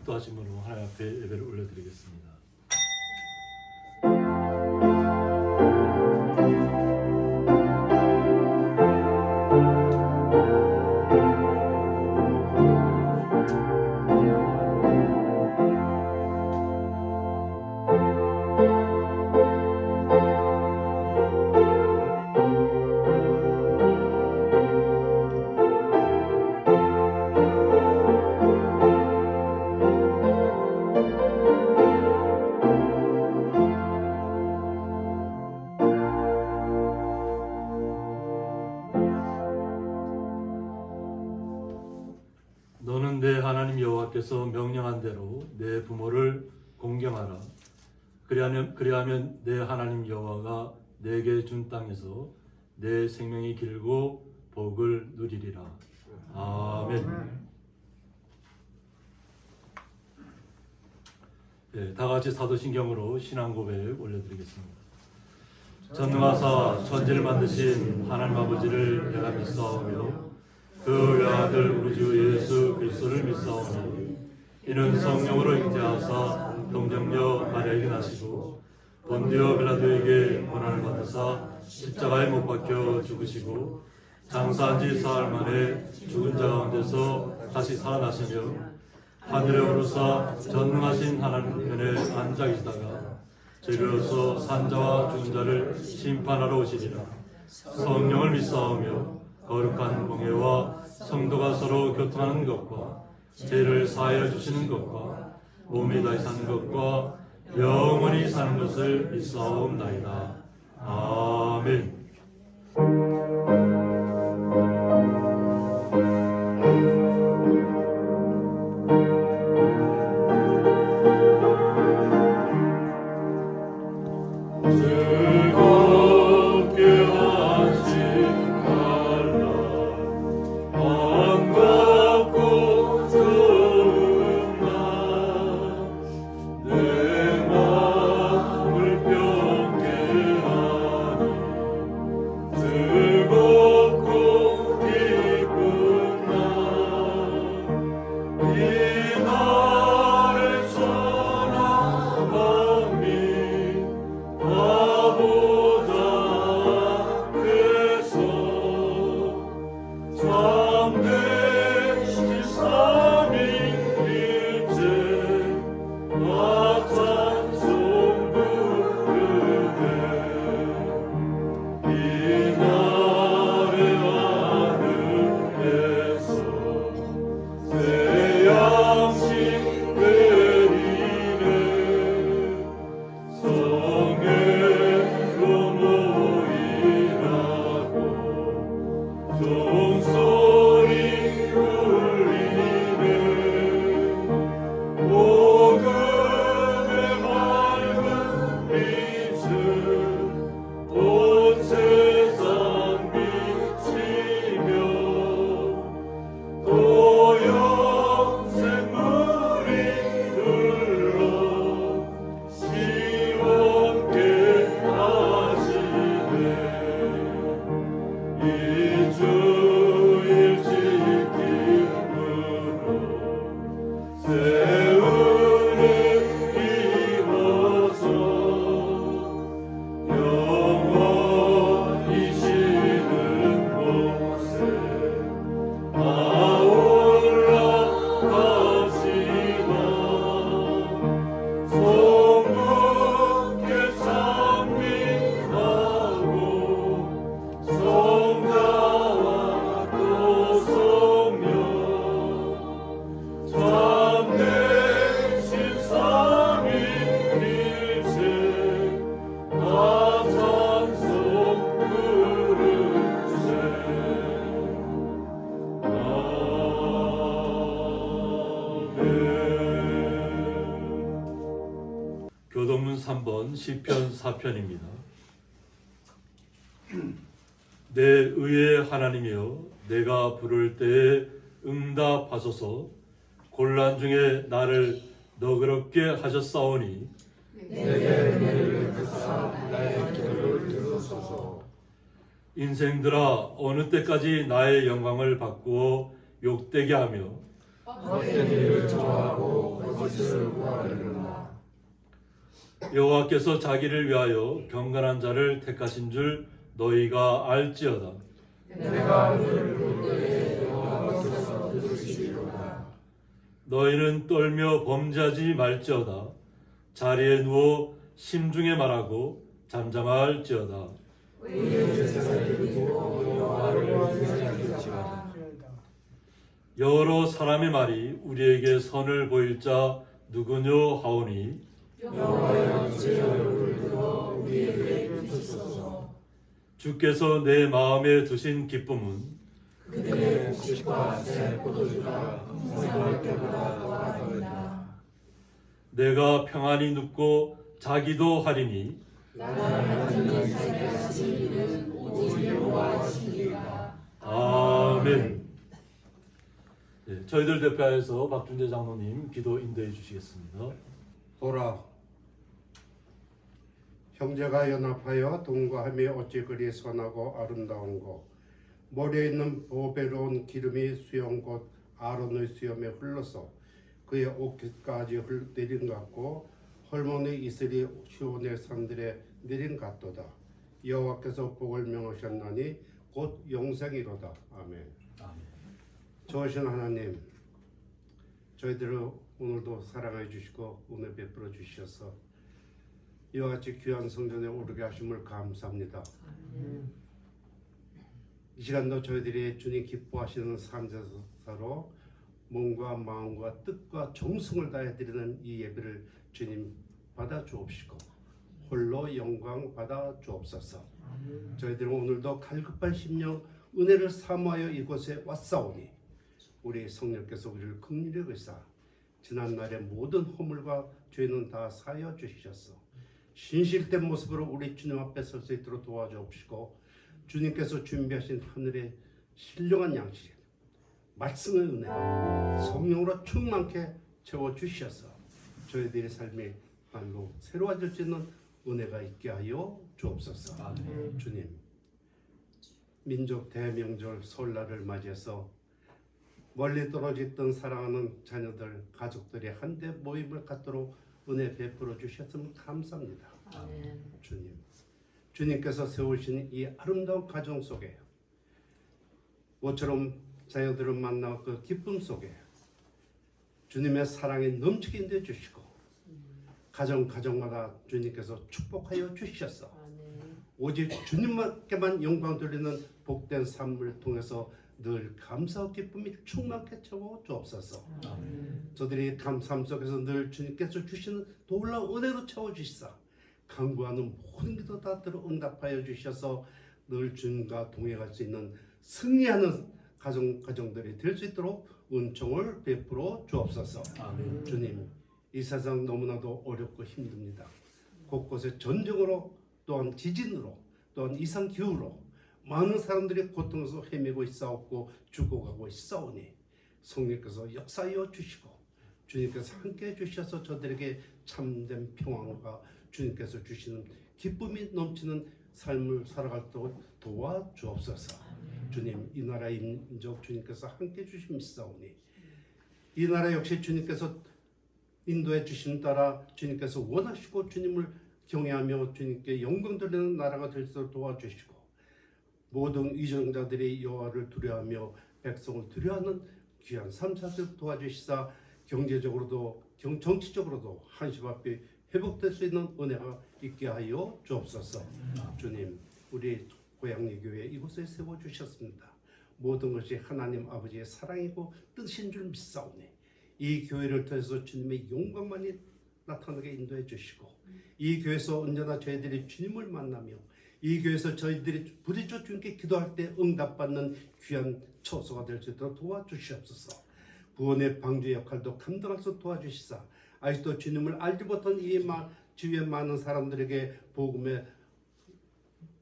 축도하심으로 하나님 앞에 예배를 올려드리겠습니다. 너는 내 하나님 여호와께서 명령한 대로 내 부모를 공경하라. 그리하면 내 하나님 여호와가 내게 준 땅에서 내 생명이 길고 복을 누리리라. 아멘. 네, 다 같이 사도신경으로 신앙 고백 올려드리겠습니다. 전능하사 천지를 만드신 하나님 아버지를 내가 믿사오며 그 외아들 우리 주 예수 그리스도를 믿사오니 이는 성령으로 잉태하사 동정녀 마리아에게 나시고 본디오 빌라도에게 고난을 받으사 십자가에 못 박혀 죽으시고 장사한 지 사흘 만에 죽은 자 가운데서 다시 살아나시며 하늘에 오르사 전능하신 하나님 편에 앉아 계시다가 저리로서 산자와 죽은 자를 심판하러 오시리라. 성령을 믿사오며 거룩한 공예와 성도가 서로 교통하는 것과 죄를 사하여 주시는 것과 몸이 다시 사는 것과 영원히 사는 것을 믿사옵나이다. 아멘. 교동문 3번 시편 4편입니다. 내 의의 하나님이여 내가 부를 때에 응답하소서. 곤란 중에 나를 너그럽게 하셨사오니 내게 은혜를 베푸사 나의 기도를 들으소서. 인생들아 어느 때까지 나의 영광을 바꾸어 욕되게 하며 헛된 일을 좋아하고 거짓을 구하려는다. 여호와께서 자기를 위하여 경건한 자를 택하신 줄 너희가 알지어다. 내가 너를 부를 때에 여호와께서 들으시리로다. 너희는 떨며 범죄하지 말지어다. 자리에 누워 심중에 말하고 잠잠할지어다. 우리의 제사를 드리고 여호와를 위하였지만 여러 사람의 말이 우리에게 선을 보일 자 누구뇨 하오니 여호와여 제 얼굴을 들어 우리에게 비추소서. 주께서 내 마음에 두신 기쁨은 그들의 곡식과 새 포도주가 생활 때보다 더하더이다. 내가 평안히 눕고 자기도 하리니 나를 완전히 살게 하신 이는 오직 여호와이시니라. 아멘. 네, 저희들 대표하여서 박준재 장로님 기도 인도해 주시겠습니다. 보라, 형제가 연합하여 동거함이 어찌 그리 선하고 아름다운고. 머리에 있는 보배로운 기름이 수염 곧 아론의 수염에 흘러서 그의 옷깃까지 내린 것 같고 헐몬의 이슬이 시온의 산들에 내린 것 같도다. 여호와께서 복을 명하셨나니 곧 영생이로다. 아멘. 아멘. 좋으신 하나님, 저희들을 오늘도 사랑해 주시고 은혜 베풀어 주셔서 이와 같이 귀한 성전에 오르게 하심을 감사합니다. 이 시간도 저희들이 주님 기뻐하시는 삶제사로 몸과 마음과 뜻과 정성을 다해 드리는 이 예배를 주님 받아 주옵시고 홀로 영광 받아 주옵소서. 저희들은 오늘도 갈급한 심령 은혜를 사모하여 이곳에 왔사오니 우리 성령께서 우리를 긍휼히 여기사 지난날의 모든 허물과 죄는 다 사하여 주시셔서 신실된 모습으로 우리 주님 앞에 설 수 있도록 도와주옵시고 주님께서 준비하신 하늘의 신령한 양식 말씀의 은혜가 성령으로 충만케 채워주셔서 저희들의 삶이 말로 새로워질 수 있는 은혜가 있게 하여 주옵소서. 아멘. 주님, 민족 대명절 설날을 맞이해서 멀리 떨어져 있던 사랑하는 자녀들, 가족들이 한데 모임을 갖도록 은혜 베풀어 주셨으면 감사합니다. 아멘. 주님, 주님께서 세우신 이 아름다운 가정 속에 모처럼 자녀들을 만나 그 기쁨 속에 주님의 사랑이 넘치게 인도해 주시고 가정마다 주님께서 축복하여 주셔서 아멘. 오직 주님께만 영광 돌리는 복된 삶을 통해서 늘 감사와 기쁨이 충만케 채워 주옵소서. 아멘. 저들이 삶 속에서 늘 주님께서 주시는 놀라운 은혜로 채워주시사 간구하는 모든 기도 다 들어 응답하여 주셔서 늘 주님과 동행할 수 있는 승리하는 가정들이 될 수 있도록 은총을 베풀어 주옵소서. 아멘. 주님, 이 세상 너무나도 어렵고 힘듭니다. 곳곳에 전쟁으로 또한 지진으로 또한 이상기후로 많은 사람들이 고통에서 헤매고 있사옵고 죽어가고 있사오니 성령께서 역사하여 주시고 주님께서 함께해 주셔서 저들에게 참된 평안과 주님께서 주시는 기쁨이 넘치는 삶을 살아가도록 도와주옵소서. 주님, 이 나라의 민족 주님께서 함께해 주심사오니 이 나라 역시 주님께서 인도해 주신 따라 주님께서 원하시고 주님을 경외하며 주님께 영광 돌리는 나라가 될 수 있도록 도와주시고 모든 이정자들이 여호와를 두려워하며 백성을 두려워하는 귀한 삶 사실 도와주시사 경제적으로도 정치적으로도 한시 앞에 회복될 수 있는 은혜가 있게 하여 주옵소서. 주님, 우리 고향리 교회 이곳에 세워주셨습니다. 모든 것이 하나님 아버지의 사랑이고 뜻인 줄 믿사오니 이 교회를 통해서 주님의 영광만이 나타나게 인도해 주시고 이 교회에서 언제나 저희들이 주님을 만나며 이 교회에서 저희들이 부딪혀 주님께 기도할 때 응답받는 귀한 처소가 될 수 있도록 도와주시옵소서. 구원의 방주 역할도 감당할 수 도와주시사 아직도 주님을 알지 못한 이 주위의 많은 사람들에게 복음의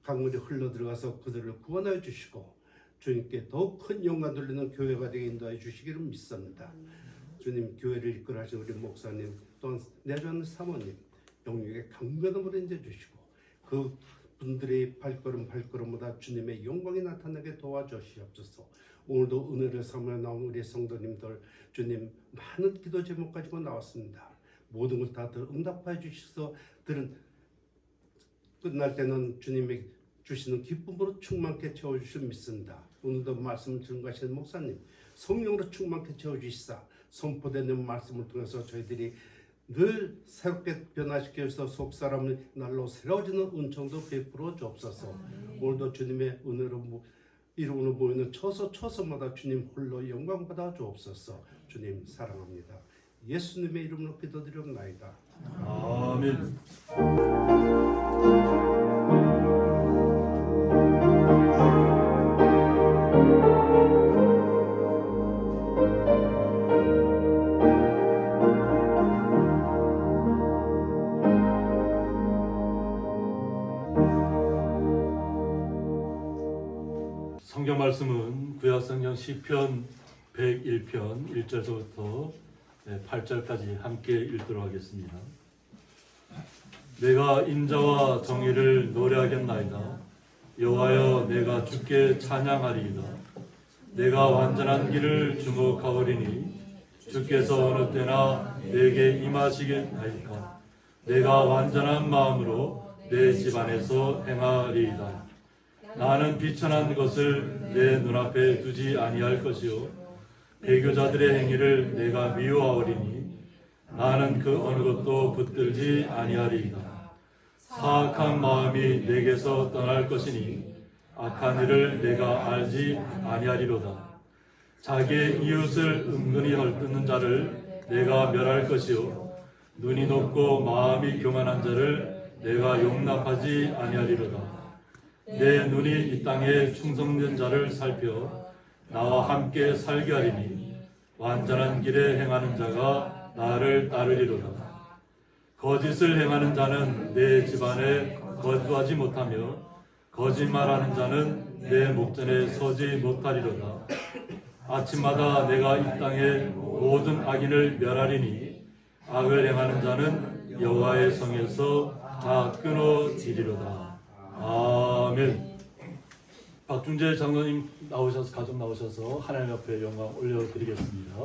강물이 흘러들어가서 그들을 구원하여 주시고 주님께 더욱 큰 영광 돌리는 교회가 되게 인도하여 주시기를 믿습니다. 주님, 교회를 이끌어 하신 우리 목사님 또한 내주하는 사모님 영육에 강건함으로 인도해 주시고 그 분들의 발걸음마다 주님의 영광이 나타나게 도와주시옵소서. 오늘도 은혜를 삼아 나온 우리 성도님들 주님 많은 기도 제목 가지고 나왔습니다. 모든 걸 다 응답해 주셔서 들은 끝날 때는 주님이 주시는 기쁨으로 충만케 채워주실 믿습니다. 오늘도 말씀을 증거하시는 목사님 성령으로 충만케 채워주시사 선포되는 말씀을 통해서 저희들이 늘 새롭게 변화시켜서 속사람을 날로 새로워지는 은총도 베풀어 주옵소서. 오늘도 주님의 은혜로 이름으로 모이는 처소마다 주님 홀로 영광 받아 주옵소서. 주님 사랑합니다. 예수님의 이름으로 기도드리옵나이다. 아멘. 성경 말씀은 구약성경 시편 101편 1절부터 8절까지 함께 읽도록 하겠습니다. 내가 인자와 정의를 노래하겠나이다. 여호와여 내가 주께 찬양하리이다. 내가 완전한 길을 주목하오리니 주께서 어느 때나 내게 임하시겠나이까. 내가 완전한 마음으로 내 집안에서 행하리이다. 나는 비천한 것을 내 눈앞에 두지 아니할 것이요 배교자들의 행위를 내가 미워하오리니 나는 그 어느 것도 붙들지 아니하리이다. 사악한 마음이 내게서 떠날 것이니 악한 일을 내가 알지 아니하리로다. 자기의 이웃을 은근히 헐뜯는 자를 내가 멸할 것이요 눈이 높고 마음이 교만한 자를 내가 용납하지 아니하리로다. 내 눈이 이 땅에 충성된 자를 살펴 나와 함께 살게 하리니 완전한 길에 행하는 자가 나를 따르리로다. 거짓을 행하는 자는 내 집안에 거주하지 못하며 거짓말하는 자는 내 목전에 서지 못하리로다. 아침마다 내가 이 땅의 모든 악인을 멸하리니 악을 행하는 자는 여호와의 성에서 다 끊어지리로다. 아멘. 박준재 장로님 나오셔서 가족 나오셔서 하나님 앞에 영광 올려드리겠습니다.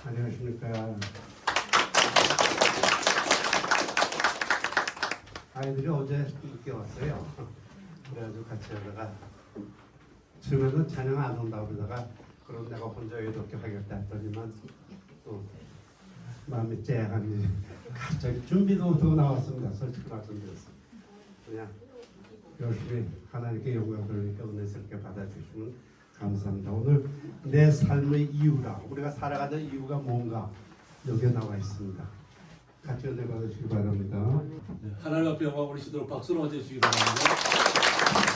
안녕하십니까. 아이들이 어제 늦게 왔어요. 그래가지고 같이 하다가 처음에는 찬양 안 온다고 그러다가 그럼 내가 혼자 이렇게 하겠다 했더니만 또 마음이 째간지 갑자기 준비도 더 나왔습니다. 솔직히 말씀드렸습니다. 그냥 열심히 하나님께 영광 돌리니까 은혜스럽게 받아주시면 감사합니다. 오늘 내 삶의 이유라 우리가 살아가는 이유가 뭔가 여기에 나와 있습니다. 같이 은혜 받으시기 바랍니다. 네, 하나님 앞에 영광 올리시도록 박수로 맞이해주시기 바랍니다.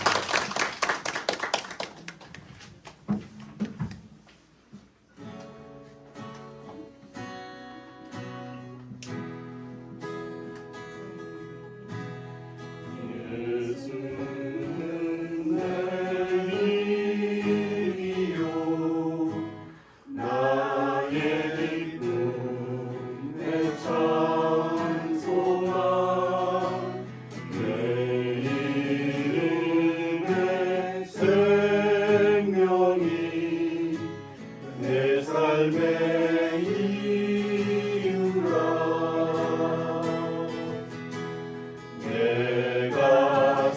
내가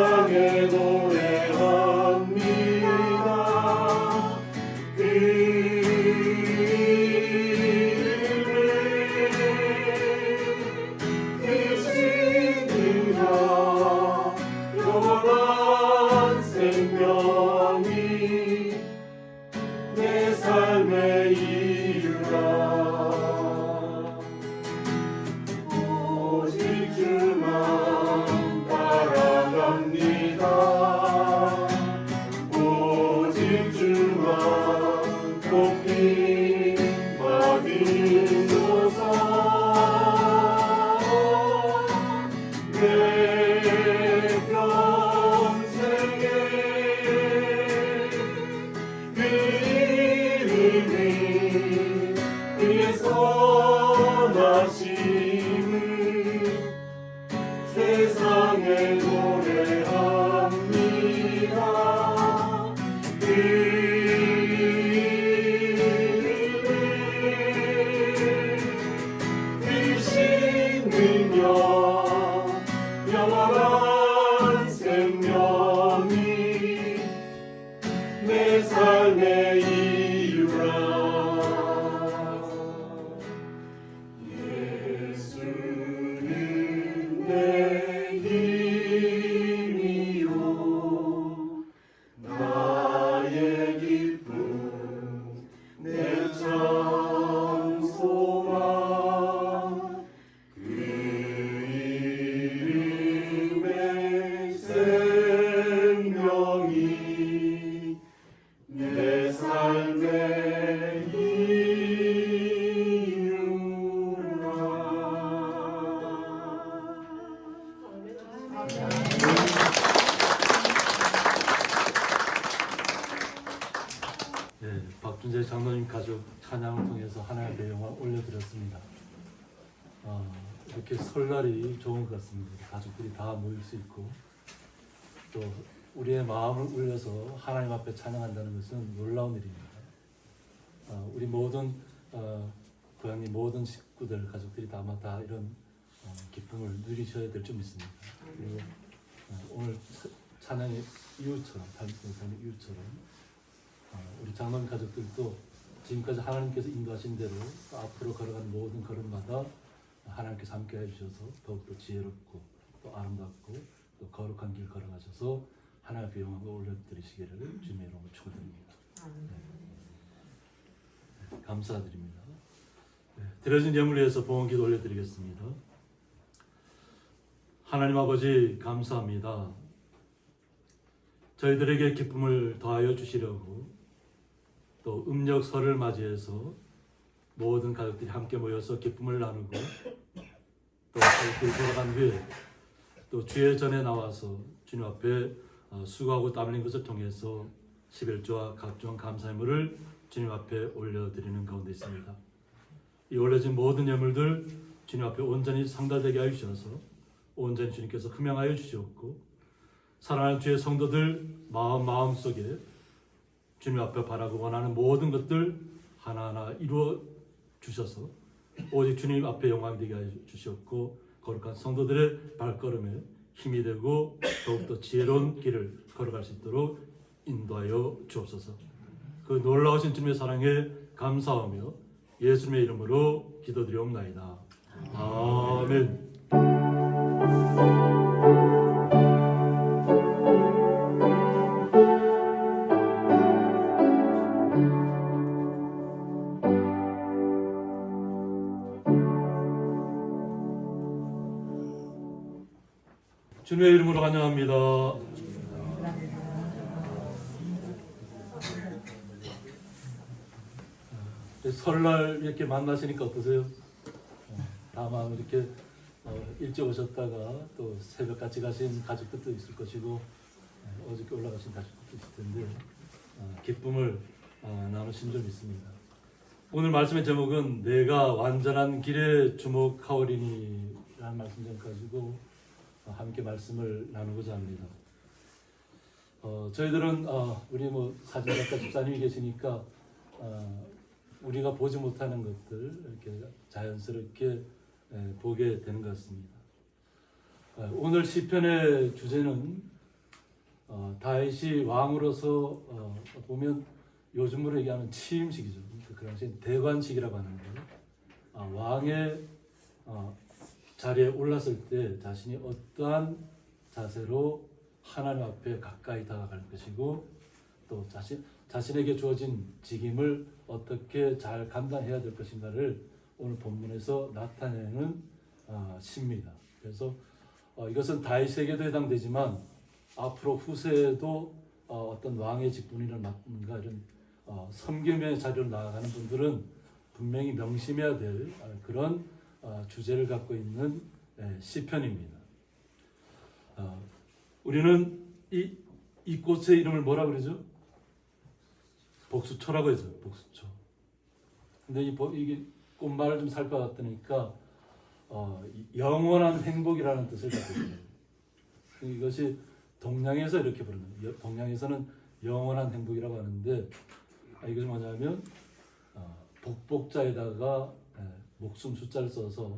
세상에 노래합니다. 그 이름을 계시느냐 영원한 생명이 내 삶의 이유라. 오직 주만 따라갑니다. 오직 주만 높이 받으소서. 내 평생에 그 이름을 그의 선하심을 세상에 노래합니다. 그 이름을 주시느냐 영원한 생명이 내 삶의 이유라. 예수는 내 힘이요 나의 기쁨 내 참 소망. 그 이름의 생명이 내 삶의 네, 박준재 장로님 가족 찬양을 통해서 하나님의 배영을 올려드렸습니다. 이렇게 설날이 좋은 것 같습니다. 가족들이 다 모일 수 있고 또 우리의 마음을 울려서 하나님 앞에 찬양한다는 것은 놀라운 일입니다. 우리 모든 고향님 모든 식구들 가족들이 아마 다 이런 기쁨을 누리셔야 될 줄 믿습니다. 그리고 오늘 찬양의 이유처럼 삶의 이유처럼 우리 장로님 가족들도 지금까지 하나님께서 인도하신 대로 앞으로 걸어가는 모든 걸음마다 하나님께서 함께 해주셔서 더욱더 지혜롭고 또 아름답고 또 거룩한 길 걸어가셔서 하나님의 영광을 올려드리시기를 주님의 이름으로 축원드립니다. 네, 감사드립니다. 네, 드려진 예물 위해서 봉헌기도 올려드리겠습니다. 하나님 아버지 감사합니다. 저희들에게 기쁨을 더하여 주시려고 또 음력설을 맞이해서 모든 가족들이 함께 모여서 기쁨을 나누고 또 가족들이 돌아간 후에 또 주의 전에 나와서 주님 앞에 수고하고 땀 흘린 것을 통해서 11조와 각종 감사의물을 주님 앞에 올려드리는 가운데 있습니다. 이 올려진 모든 예물들 주님 앞에 온전히 상달되게 하여 주셔서 온전히 주님께서 흠양하여 주시옵고 사랑하는 주의 성도들 마음속에 주님 앞에 바라고 원하는 모든 것들 하나하나 이루어 주셔서 오직 주님 앞에 영광이 되게 하여 주시옵고 거룩한 성도들의 발걸음에 힘이 되고 더욱더 지혜로운 길을 걸어갈 수 있도록 인도하여 주옵소서. 그 놀라우신 주님의 사랑에 감사하며 예수님의 이름으로 기도드리옵나이다. 아멘. 주님의 이름으로 환영합니다. 설날 이렇게 만나시니까 어떠세요? 다만 이렇게 일찍 오셨다가 또 새벽같이 가신 가족들도 있을 것이고 어저께 올라가신 가족들도 있을 텐데 기쁨을 나누신 줄 믿습니다. 오늘 말씀의 제목은 내가 완전한 길에 주목하오리니 라는 말씀 좀 가지고 함께 말씀을 나누고자 합니다. 저희들은 우리 사진작가 집사님이 계시니까 우리가 보지 못하는 것들 이렇게 자연스럽게 보게 되는 것 같습니다. 오늘 시편의 주제는 다윗이 왕으로서 보면 요즘으로 얘기하면 취임식이죠. 그 당시 대관식이라고 하는데 왕의 자리에 올랐을 때 자신이 어떠한 자세로 하나님 앞에 가까이 다가갈 것이고 또 자신에게 주어진 직임을 어떻게 잘 감당해야 될 것인가를 오늘 본문에서 나타내는 시입니다. 그래서 이것은 다윗에게도 해당되지만 앞으로 후세에도 어떤 왕의 직분을 맡는가 이런 섬김의 자리로 나아가는 분들은 분명히 명심해야 될 그런 주제를 갖고 있는 시편입니다. 우리는 이 꽃의 이름을 뭐라 그러죠? 복수초라고 해서 복수초. 근데 이게 꽃말을 좀 살펴봤더니까 영원한 행복이라는 뜻을 갖고 있어요. 이것이 동양에서 이렇게 부르는 거예요. 동양에서는 영원한 행복이라고 하는데 이것이 뭐냐면 복복자에다가 목숨 숫자를 써서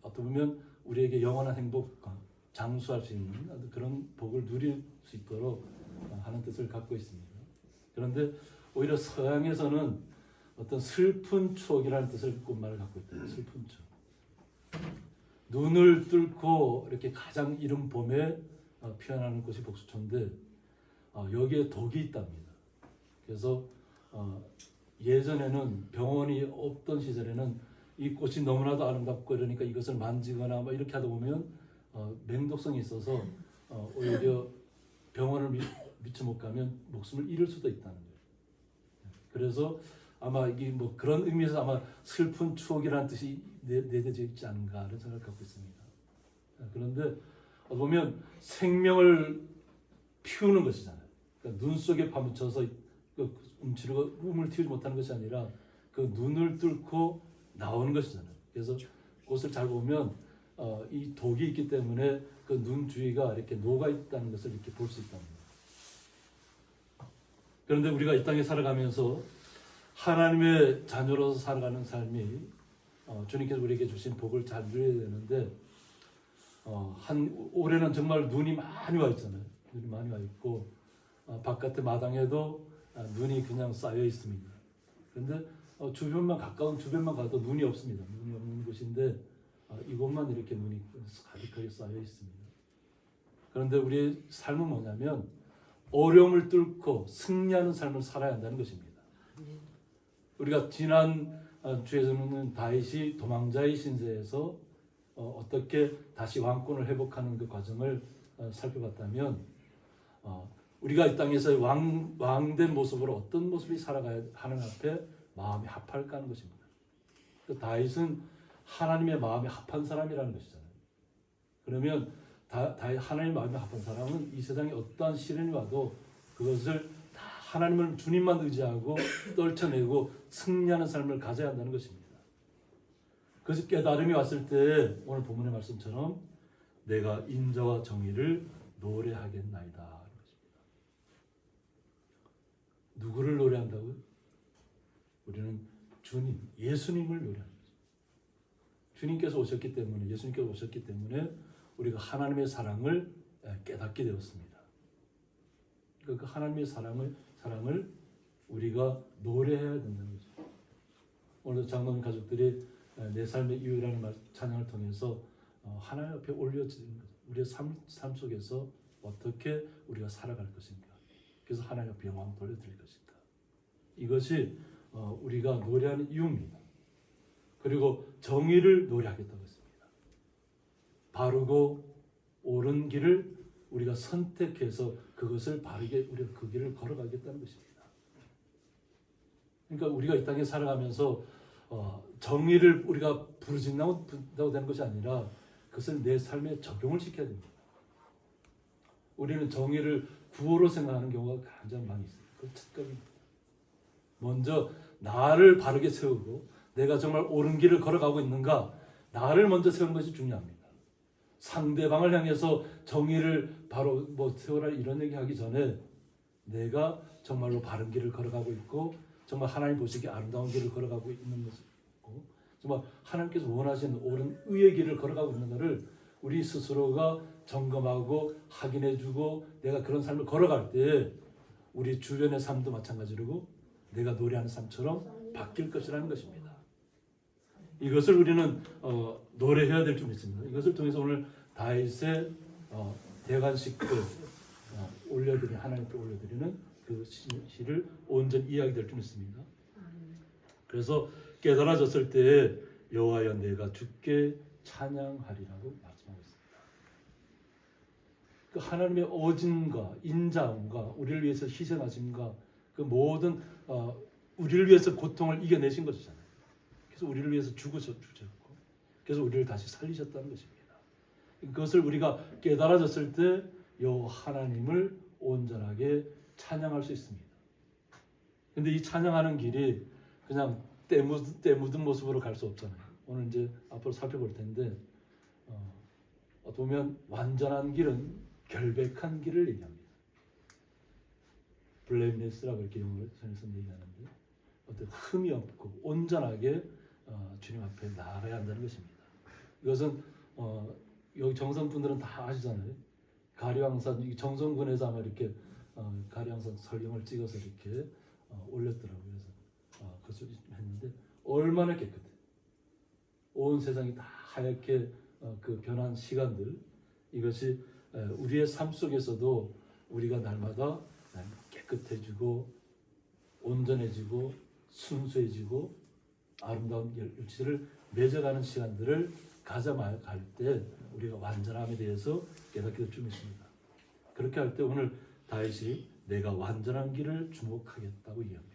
어떻게 보면 우리에게 영원한 행복 장수할 수 있는 그런 복을 누릴 수 있도록 하는 뜻을 갖고 있습니다. 그런데 오히려 서양에서는 어떤 슬픈 추억이라는 뜻을 꽃말을 갖고 있다. 슬픈 추억. 눈을 뚫고 이렇게 가장 이른 봄에 피어나는 꽃이 복수초인데 여기에 독이 있답니다. 그래서 예전에는 병원이 없던 시절에는 이 꽃이 너무나도 아름답고 이러니까 이것을 만지거나 뭐 이렇게 하다 보면 맹독성이 있어서 오히려 병원을 미처 못 가면 목숨을 잃을 수도 있다는 거예요. 그래서 아마 이게 뭐 그런 의미에서 아마 슬픈 추억이라는 뜻이 내재되어 있지 않은가 하는 생각을 갖고 있습니다. 그런데 보면 생명을 피우는 것이잖아요. 그러니까 눈 속에 파묻혀서 움츠리고 꿈을 틔우지 못하는 것이 아니라 그 눈을 뚫고 나오는 것이잖아요. 그래서 꽃을 잘 보면 이 독이 있기 때문에 그 눈 주위가 이렇게 녹아 있다는 것을 이렇게 볼 수 있답니다. 그런데 우리가 이 땅에 살아가면서 하나님의 자녀로서 살아가는 삶이 주님께서 우리에게 주신 복을 잘 누려야 되는데 올해는 정말 눈이 많이 와 있잖아요. 눈이 많이 와 있고 바깥의 마당에도 눈이 그냥 쌓여 있습니다. 그런데 가까운 주변만 가도 눈이 없습니다. 눈이 없는 곳인데 이곳만 이렇게 눈이 가득하게 쌓여 있습니다. 그런데 우리의 삶은 뭐냐면 어려움을 뚫고 승리하는 삶을 살아야 한다는 것입니다. 우리가 지난 주에서는 다윗이 도망자의 신세에서 어떻게 다시 왕권을 회복하는 그 과정을 살펴봤다면 우리가 이 땅에서 왕된 모습으로 어떤 모습이 살아가야 하나님 앞에 마음이 합할까 하는 것입니다. 그 다윗은 하나님의 마음에 합한 사람이라는 것이잖아요. 그러면 하나님의 마음에 합한 사람은 이 세상에 어떠한 시련이 와도 그것을 다 하나님을 주님만 의지하고 떨쳐내고 승리하는 삶을 가져야 한다는 것입니다. 그래서 깨달음이 왔을 때 오늘 본문의 말씀처럼 내가 인자와 정의를 노래하겠나이다. 누구를 노래한다고요? 우리는 주님, 예수님을 노래하는 거죠. 주님께서 오셨기 때문에, 예수님께서 오셨기 때문에 우리가 하나님의 사랑을 깨닫게 되었습니다. 그 하나님의 사랑을 우리가 노래해야 된다는 거죠. 오늘 장로님 가족들이 내 삶의 이유라는 찬양을 통해서 하나님 앞에 올려지는 거죠. 우리의 삶 속에서 어떻게 우리가 살아갈 것인가. 그래서 하나님 앞에 영광 돌려드릴 것인가. 이것이 우리가 노래하는 이유입니다. 그리고 정의를 노래하겠다고 했습니다. 바르고 옳은 길을 우리가 선택해서 그것을 바르게 우리가 그 길을 걸어가겠다는 것입니다. 그러니까 우리가 이 땅에 살아가면서 정의를 우리가 부르짖는다고 되는 것이 아니라 그것을 내 삶에 적용을 시켜야 됩니다. 우리는 정의를 구호로 생각하는 경우가 가장 많이 있어요. 그 착각입니다. 먼저 나를 바르게 세우고 내가 정말 옳은 길을 걸어가고 있는가, 나를 먼저 세우는 것이 중요합니다. 상대방을 향해서 정의를 바로 세워라 이런 얘기하기 전에 내가 정말로 바른 길을 걸어가고 있고 정말 하나님 보시기에 아름다운 길을 걸어가고 있는 모습이고 정말 하나님께서 원하시는 옳은 의의 길을 걸어가고 있는 것을 우리 스스로가 점검하고 확인해주고 내가 그런 삶을 걸어갈 때 우리 주변의 삶도 마찬가지로 내가 노래하는 삶처럼 바뀔 것이라는 것입니다. 이것을 우리는 노래해야 될 줄 믿습니다. 이것을 통해서 오늘 다윗의 대관식을 하나님께 올려드리는 그 시를 온전히 이해하게 될 줄 믿습니다. 그래서 깨달아졌을 때 여호와여 내가 주께 찬양하리라고 말씀하고 있습니다. 그 하나님의 어진과 인자함과 우리를 위해서 희생하심과 그 모든 우리를 위해서 고통을 이겨내신 것이잖아요. 그래서 우리를 위해서 죽으셨고 그래서 우리를 다시 살리셨다는 것입니다. 그것을 우리가 깨달아졌을 때 여호와 하나님을 온전하게 찬양할 수 있습니다. 근데 이 찬양하는 길이 그냥 때 묻은 모습으로 갈 수 없잖아요. 오늘 이제 앞으로 살펴볼 텐데 보면 완전한 길은 결백한 길을 얘기합니다. 블레임리스라고 이렇게 영어로 전해서 얘기하는데 어떤 흠이 없고 온전하게 주님 앞에 나아가야 한다는 것입니다. 이것은 여기 정성분들은 다 아시잖아요. 가리왕산 정성군에서 아마 이렇게 가리왕산 설경을 찍어서 이렇게 올렸더라고요. 그래서 그것을 했는데 얼마나 깨끗해. 온 세상이 다 하얗게 그 변한 시간들 이것이 우리의 삶 속에서도 우리가 날마다 깨끗해지고 온전해지고 순수해지고 아름다운 열취를 맺어가는 시간들을 가져갈 때 우리가 완전함에 대해서 깨닫게 될 줄 믿습니다. 그렇게 할 때 오늘 다윗이 내가 완전한 길을 주목하겠다고 얘기합니다.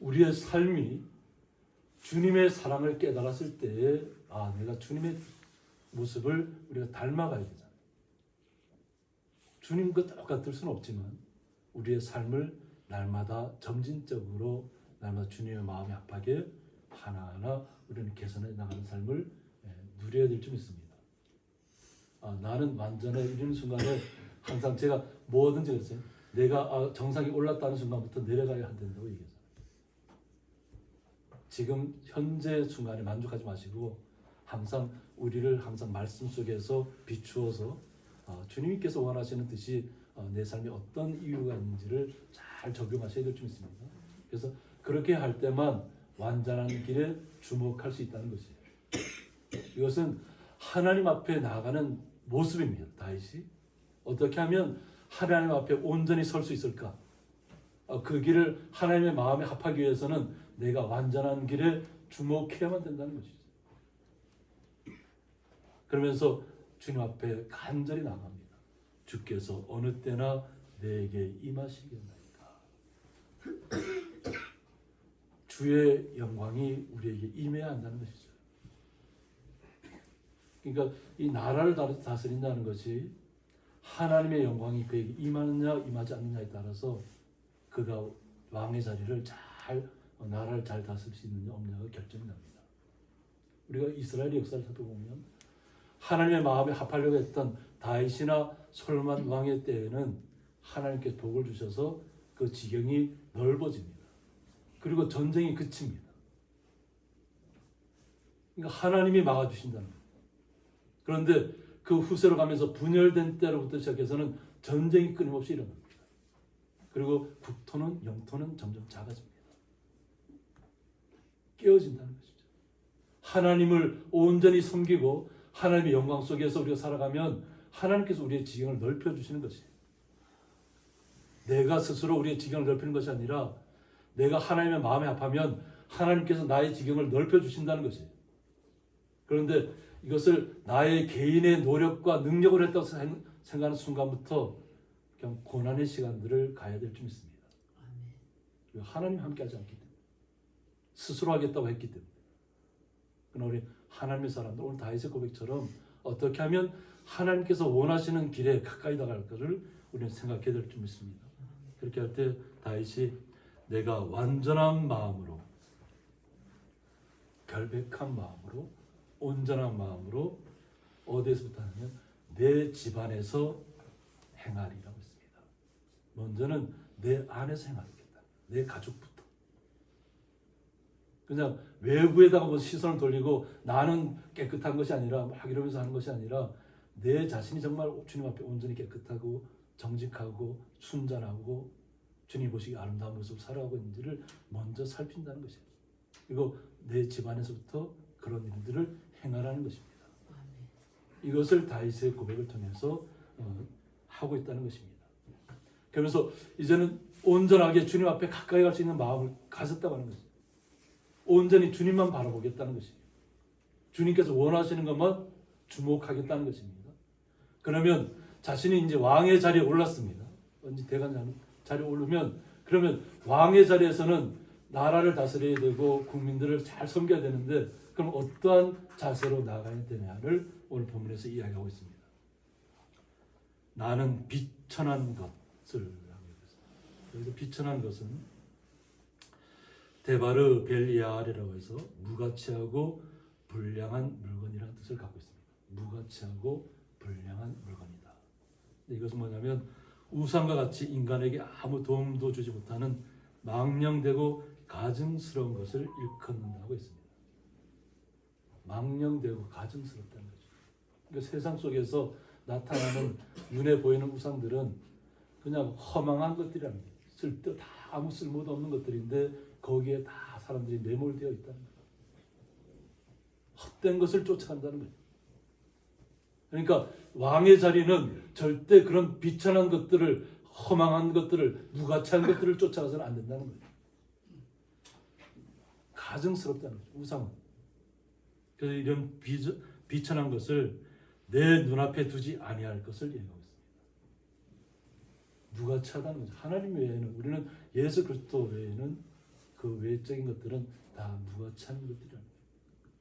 우리의 삶이 주님의 사랑을 깨달았을 때 내가 주님의 모습을 우리가 닮아가야 되잖아요. 주님과 똑같을 수는 없지만 우리의 삶을 날마다 점진적으로 날마다 주님의 마음에 합하게 하나하나 우리는 개선해 나가는 삶을 누려야 될 줄 믿습니다. 나는 완전해 이런 순간에 항상 제가 뭐든지 그랬어요. 내가 정상에 올랐다는 순간부터 내려가야 한다고 얘기했어요. 지금 현재 순간에 만족하지 마시고 항상 우리를 항상 말씀 속에서 비추어서 주님께서 원하시는 듯이 내 삶에 어떤 이유가 있는지를 잘 적용하셔야 될 줄 믿습니다. 그래서 그렇게 할 때만 완전한 길에 주목할 수 있다는 것이에요. 이것은 하나님 앞에 나아가는 모습입니다. 다윗이 어떻게 하면 하나님 앞에 온전히 설 수 있을까? 그 길을 하나님의 마음에 합하기 위해서는 내가 완전한 길에 주목해야만 된다는 것이죠. 그러면서 주님 앞에 간절히 나갑니다. 주께서 어느 때나 내게 임하시겠나이까. 주의 영광이 우리에게 임해야 한다는 것이죠. 그러니까 이 나라를 다스린다는 것이 하나님의 영광이 그에게 임하느냐 임하지 않느냐에 따라서 그가 왕의 자리를 나라를 잘 다스릴 수 있느냐 없느냐가 결정이 납니다. 우리가 이스라엘의 역사를 살펴보면 하나님의 마음에 합하려고 했던 다윗이나 솔만 왕의 때에는 하나님께서 복을 주셔서 그 지경이 넓어집니다. 그리고 전쟁이 그칩니다. 그러니까 하나님이 막아주신다는 거예요. 그런데 그 후세로 가면서 분열된 때로부터 시작해서는 전쟁이 끊임없이 일어납니다. 그리고 국토는 영토는 점점 작아집니다. 깨어진다는 것이죠. 하나님을 온전히 섬기고 하나님의 영광 속에서 우리가 살아가면 하나님께서 우리의 지경을 넓혀주시는 것이에요. 내가 스스로 우리의 지경을 넓히는 것이 아니라 내가 하나님의 마음에 합하면 하나님께서 나의 지경을 넓혀주신다는 것이에요. 그런데 이것을 나의 개인의 노력과 능력을 했다고 생각하는 순간부터 그냥 고난의 시간들을 가야 될 줄 믿습니다. 하나님 함께 하지 않기 때문에 스스로 하겠다고 했기 때문에. 그러나 우리 하나님의 사람들 오늘 다윗의 고백처럼 어떻게 하면 하나님께서 원하시는 길에 가까이 나갈까를 우리는 생각해야 될 줄 믿습니다. 그렇게 할 때 다윗이 내가 완전한 마음으로 결백한 마음으로 온전한 마음으로 어디에서부터 하냐면 내 집안에서 행하리라고 했습니다. 먼저는 내 안에서 행하겠다. 내 가족부터. 그냥 외부에다가 뭐 시선을 돌리고 나는 깨끗한 것이 아니라 막 이러면서 하는 것이 아니라 내 자신이 정말 주님 앞에 온전히 깨끗하고 정직하고 순전하고 주님 보시기 아름다운 모습을 살아가고 있는지를 먼저 살핀다는 것이에요. 그리고 내 집안에서부터 그런 일들을 행하라는 것입니다. 이것을 다윗의 고백을 통해서 하고 있다는 것입니다. 그러면서 이제는 온전하게 주님 앞에 가까이 갈 수 있는 마음을 가졌다고 하는 것입니다. 온전히 주님만 바라보겠다는 것입니다. 주님께서 원하시는 것만 주목하겠다는 것입니다. 그러면 자신이 이제 왕의 자리에 올랐습니다. 언제 대관 자리에 오르면 그러면 왕의 자리에서는 나라를 다스려야 되고 국민들을 잘 섬겨야 되는데 그럼 어떠한 자세로 나가야 되냐를 오늘 본문에서 이야기하고 있습니다. 나는 비천한 것을 하고 있습니다. 여기서 비천한 것은 데바르 벨리아레라고 해서 무가치하고 불량한 물건이라는 뜻을 갖고 있습니다. 무가치하고 불량한 물건이다. 이것은 뭐냐면 우상과 같이 인간에게 아무 도움도 주지 못하는 망령되고 가증스러운 것을 일컫는다고 했습니다. 망령되고 가증스럽다는 거죠. 그러니까 세상 속에서 나타나는 눈에 보이는 우상들은 그냥 허망한 것들이라는 거예요. 다 아무 쓸모도 없는 것들인데 거기에 다 사람들이 매몰되어 있다는 거예요. 헛된 것을 쫓아간다는 거예요. 그러니까 왕의 자리는 절대 그런 비천한 것들을, 허망한 것들을, 무가치한 것들을 쫓아가서는 안 된다는 거예요. 가증스럽다는 거죠. 우상은. 그래서 이런 비천한 것을 내 눈앞에 두지 아니할 것을 얘기하고 있습니다. 무가치하다는 거죠. 하나님 외에는, 우리는 예수 그리스도 외에는 그 외적인 것들은 다 무가치한 것들이라는 거예요.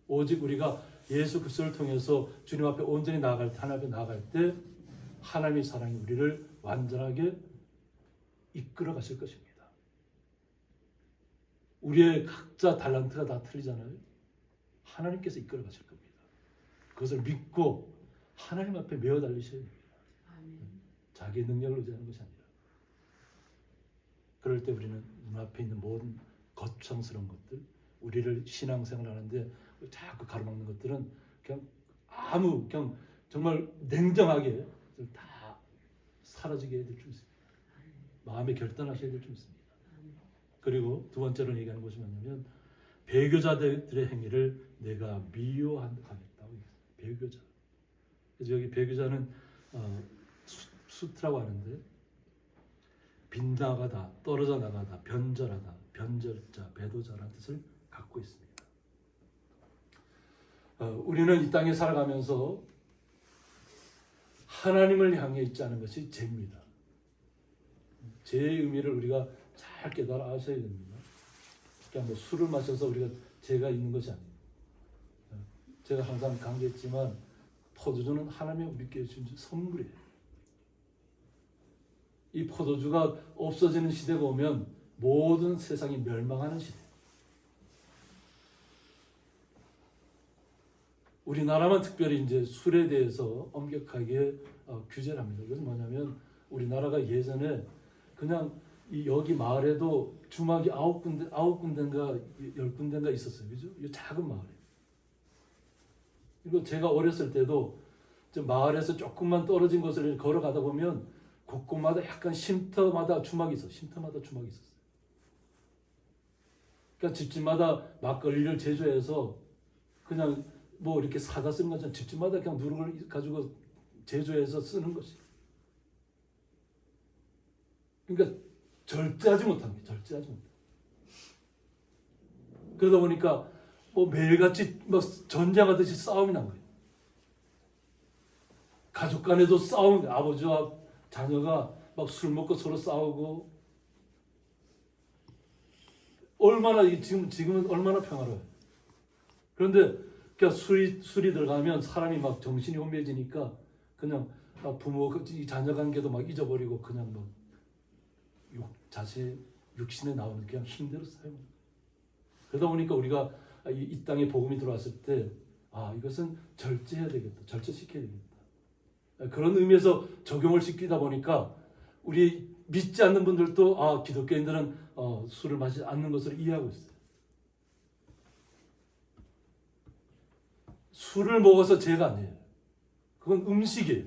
오직 우리가 예수 그리스도를 통해서 주님 앞에 온전히 나아갈 때, 하나님 앞에 나아갈 때 하나님의 사랑이 우리를 완전하게 이끌어 가실 것입니다. 우리의 각자 달란트가 다 틀리잖아요. 하나님께서 이끌어 가실 겁니다. 그것을 믿고 하나님 앞에 메어 달리셔야 됩니다. 자기의 능력을 의지하는 것이 아니라. 그럴 때 우리는 눈앞에 있는 모든 거창스러운 것들, 우리를 신앙생활 하는데 자꾸 가로막는 것들은 그냥 정말 냉정하게 다 사라지게 해야 될 줄 있습니다. 마음에 결단하셔야 될 줄 있습니다. 그리고 두 번째로 얘기하는 것이 뭐냐면 배교자들의 행위를 내가 미워하겠다고 얘기했습니다. 배교자. 그래서 여기 배교자는 수트라고 하는데 빗나가다, 떨어져 나가다, 변절하다, 변절자, 배도자라는 뜻을 갖고 있습니다. 우리는 이 땅에 살아가면서 하나님을 향해 있지 않은 것이 죄입니다. 죄의 의미를 우리가 잘 깨달아 아셔야 됩니다. 그러니까 뭐 술을 마셔서 우리가 죄가 있는 것이 아닙니다. 제가 항상 강조했지만 포도주는 하나님이 우리께 주신 선물이에요. 이 포도주가 없어지는 시대가 오면 모든 세상이 멸망하는 시대. 우리나라만 특별히 이제 술에 대해서 엄격하게 규제를 합니다. 이것은 뭐냐면 우리나라가 예전에 그냥 여기 마을에도 주막이 9군데인가 10군데인가 있었어요. 그죠? 이 작은 마을에. 그리고 제가 어렸을 때도 마을에서 조금만 떨어진 곳을 걸어가다 보면 곳곳마다 약간 쉼터마다 주막이 있었어요. 쉼터마다 주막이 있었어요. 그러니까 집집마다 막걸리를 제조해서 그냥 뭐 이렇게 사다 쓰는 것처럼 집집마다 그냥 누룩을 가지고 제조해서 쓰는 것이. 그러니까 절제하지 못한 거예요. 절제하지 못한. 그러다 보니까 뭐 매일같이 막 전쟁하듯이 싸움이 난 거예요. 가족 간에도 싸움, 아버지와 자녀가 막 술 먹고 서로 싸우고. 얼마나 지금은 얼마나 평화로워요. 그런데 그러니까 술이 들어가면 사람이 막 정신이 혼미해지니까 그냥 부모 자녀 관계도 막 잊어버리고 그냥 막 자신의 육신에 나오는 그냥 힘대로 살고. 그러다 보니까 우리가 이 땅에 복음이 들어왔을 때 이것은 절제해야 되겠다, 절제시켜야 되겠다. 그런 의미에서 적용을 시키다 보니까 우리 믿지 않는 분들도 기독교인들은 술을 마시지 않는 것으로 이해하고 있어요. 술을 먹어서 죄가 아니에요. 그건 음식이에요.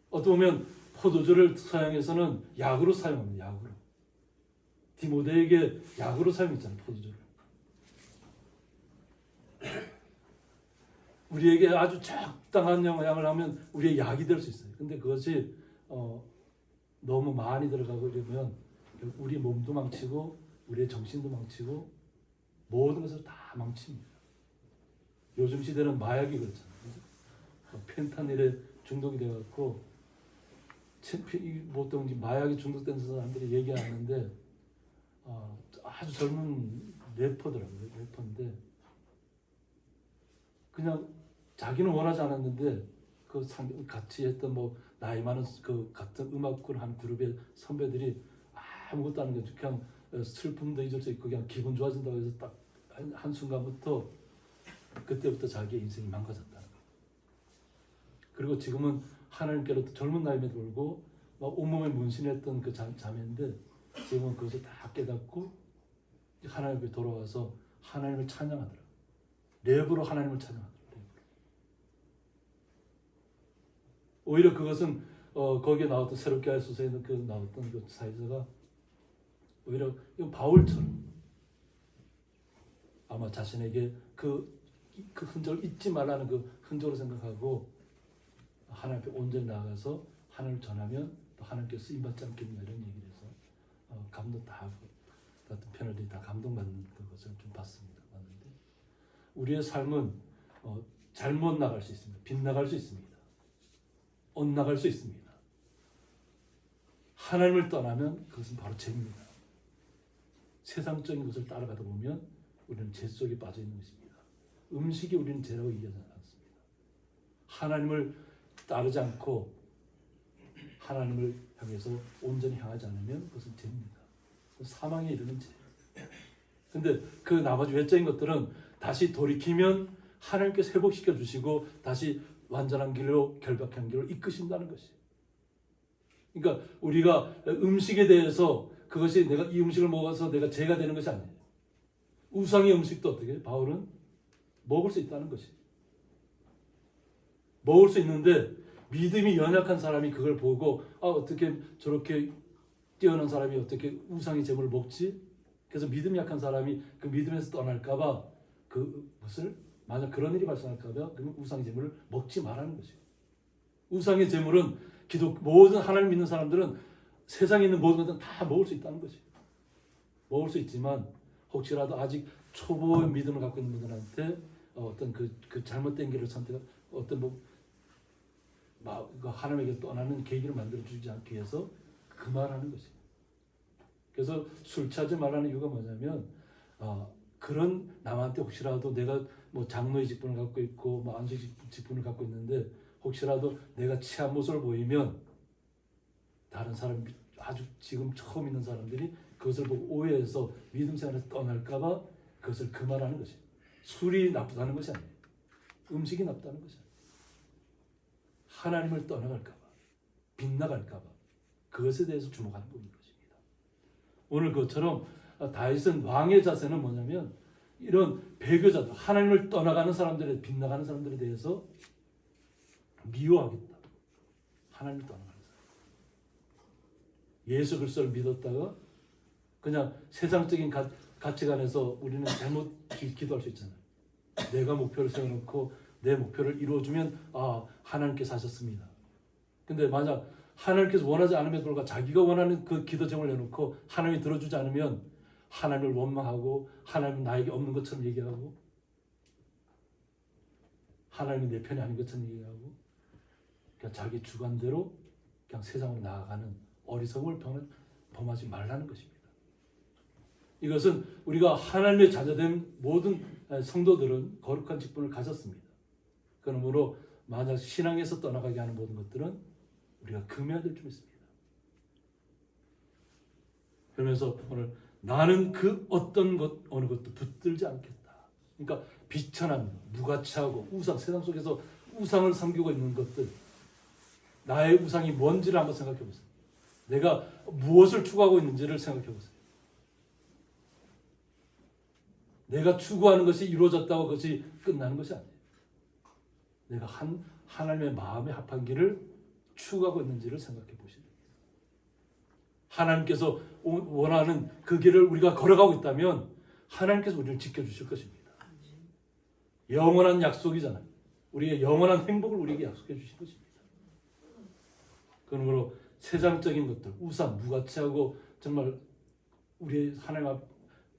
어떻게 보면 포도주를 서양에서는 약으로 사용합니다. 약으로. 디모데에게 약으로 사용했잖아요. 포도주를. 우리에게 아주 적당한 영향을 하면 우리의 약이 될 수 있어요. 근데 그것이 너무 많이 들어가고 이러면 우리 몸도 망치고 우리의 정신도 망치고 모든 것을 다 망칩니다. 요즘 시대는 마약이 그렇잖아요. 펜타닐에 중독이 돼갖고 보통 마약에 중독된 사람들이 얘기하는데 아주 젊은 래퍼더라고요. 래퍼인데 그냥 자기는 원하지 않았는데 그 같이 했던 뭐 나이 많은 그 같은 음악을 한 그룹의 선배들이 아무것도 안 하는 게 그냥 슬픔도 잊을 수 있고 그냥 기분 좋아진다고 해서 딱 한순간부터 그때부터 자기의 인생이 망가졌다는 거예요. 그리고 지금은 하나님께로 젊은 나이에 돌고 막 온몸에 문신했던 그 자매인데 지금은 그것을 다 깨닫고 하나님께 돌아와서 하나님을 찬양하더라. 랩으로 하나님을 찬양하더라. 오히려 그것은 거기에 나왔던 새롭게 할 수서에 나왔던 그 사회자가 오히려 이건 바울처럼 아마 자신에게 그 흔적을 잊지 말라는 그 흔적으로 생각하고 하나님 앞에 온전히 나아가서 하나님을 전하면 또 하나님께 쓰임받지 않겠나 이런 얘기를 해서 감동 다 같은 패널들이 다 감동받는 그것을 좀 봤습니다. 봤는데 우리의 삶은 잘못 나갈 수 있습니다. 빗나갈 수 있습니다. 엇나갈 수 있습니다. 하나님을 떠나면 그것은 바로 죄입니다. 세상적인 것을 따라가다 보면 우리는 죄 속에 빠져 있는 것입니다. 음식이 우리는 죄라고 얘기하지 않습니다. 하나님을 따르지 않고 하나님을 향해서 온전히 향하지 않으면 그것은 죄입니다. 사망에 이르는 죄. 근데 그 나머지 외적인 것들은 다시 돌이키면 하나님께서 회복시켜 주시고 다시 완전한 길로 결박한 길로 이끄신다는 것이. 그러니까 우리가 음식에 대해서 그것이 내가 이 음식을 먹어서 내가 죄가 되는 것이 아니에요. 우상의 음식도 어떻게 바울은 먹을 수 있다는 것이. 먹을 수 있는데 믿음이 연약한 사람이 그걸 보고 어떻게 저렇게 뛰어난 사람이 어떻게 우상의 제물을 먹지? 그래서 믿음이 약한 사람이 그 믿음에서 떠날까봐 그것을 만약 그런 일이 발생할까봐 그러면 우상의 제물을 먹지 말라는 것이에요. 우상의 제물은 모든 하나님 믿는 사람들은 세상에 있는 모든 것들은 다 먹을 수 있다는 것이에요. 먹을 수 있지만 혹시라도 아직 초보의 믿음을 갖고 있는 분들한테 어떤 그 잘못된 길을 선택한 어떤 하나님에게 떠나는 계기를 만들어 주지 않기 위해서 그만하는 것이에요. 그래서 술 취하지 말라는 이유가 뭐냐면 그런 남한테 혹시라도 내가 뭐 장로의 직분을 갖고 있고 뭐 안수 직분을 갖고 있는데 혹시라도 내가 취한 모습을 보이면 다른 사람 아주 지금 처음 있는 사람들이 그것을 보고 오해해서 믿음 생활에서 떠날까봐 그것을 그만하는 것이에요. 술이 나쁘다는 것이 아니에요. 음식이 나쁘다는 것이 아니에요. 하나님을 떠나갈까봐 빗나갈까봐 그것에 대해서 주목하는 부분인 것입니다. 오늘 그것처럼 다윗은 왕의 자세는 뭐냐면 이런 배교자들 하나님을 떠나가는 사람들에 빗나가는 사람들에 대해서 미워하겠다. 하나님을 떠나가는 사람. 예수 그리스도를 믿었다가 그냥 세상적인 가치관에서 우리는 잘못 기도할 수 있잖아요. 내가 목표를 세워놓고 내 목표를 이루어주면 하나님께서 하셨습니다. 근데 만약 하나님께서 원하지 않음에도 불구하고 자기가 원하는 그 기도 제목을 내놓고 하나님이 들어주지 않으면 하나님을 원망하고 하나님은 나에게 없는 것처럼 얘기하고 하나님이 내 편이 아닌 것처럼 얘기하고 그냥 자기 주관대로 그냥 세상으로 나아가는 어리석음을 범하지 말라는 것입니다. 이것은 우리가 하나님의 자녀된 모든 성도들은 거룩한 직분을 가졌습니다. 그러므로 만약 신앙에서 떠나가게 하는 모든 것들은 우리가 금해야 될 줄 믿습니다. 그러면서 오늘 나는 그 어떤 것 어느 것도 붙들지 않겠다. 그러니까 비천한 무가치하고 우상 세상 속에서 우상을 섬기고 있는 것들 나의 우상이 뭔지를 한번 생각해 보세요. 내가 무엇을 추구하고 있는지를 생각해 보세요. 내가 추구하는 것이 이루어졌다고 그것이 끝나는 것이 아니에요. 내가 하나님의 마음에 합한 길을 추구하고 있는지를 생각해 보시는 거예요. 하나님께서 원하는 그 길을 우리가 걸어가고 있다면 하나님께서 우리를 지켜주실 것입니다. 영원한 약속이잖아요. 우리의 영원한 행복을 우리에게 약속해 주신 것입니다. 그러므로 세상적인 것들, 우상, 무가치하고 정말 우리 하나님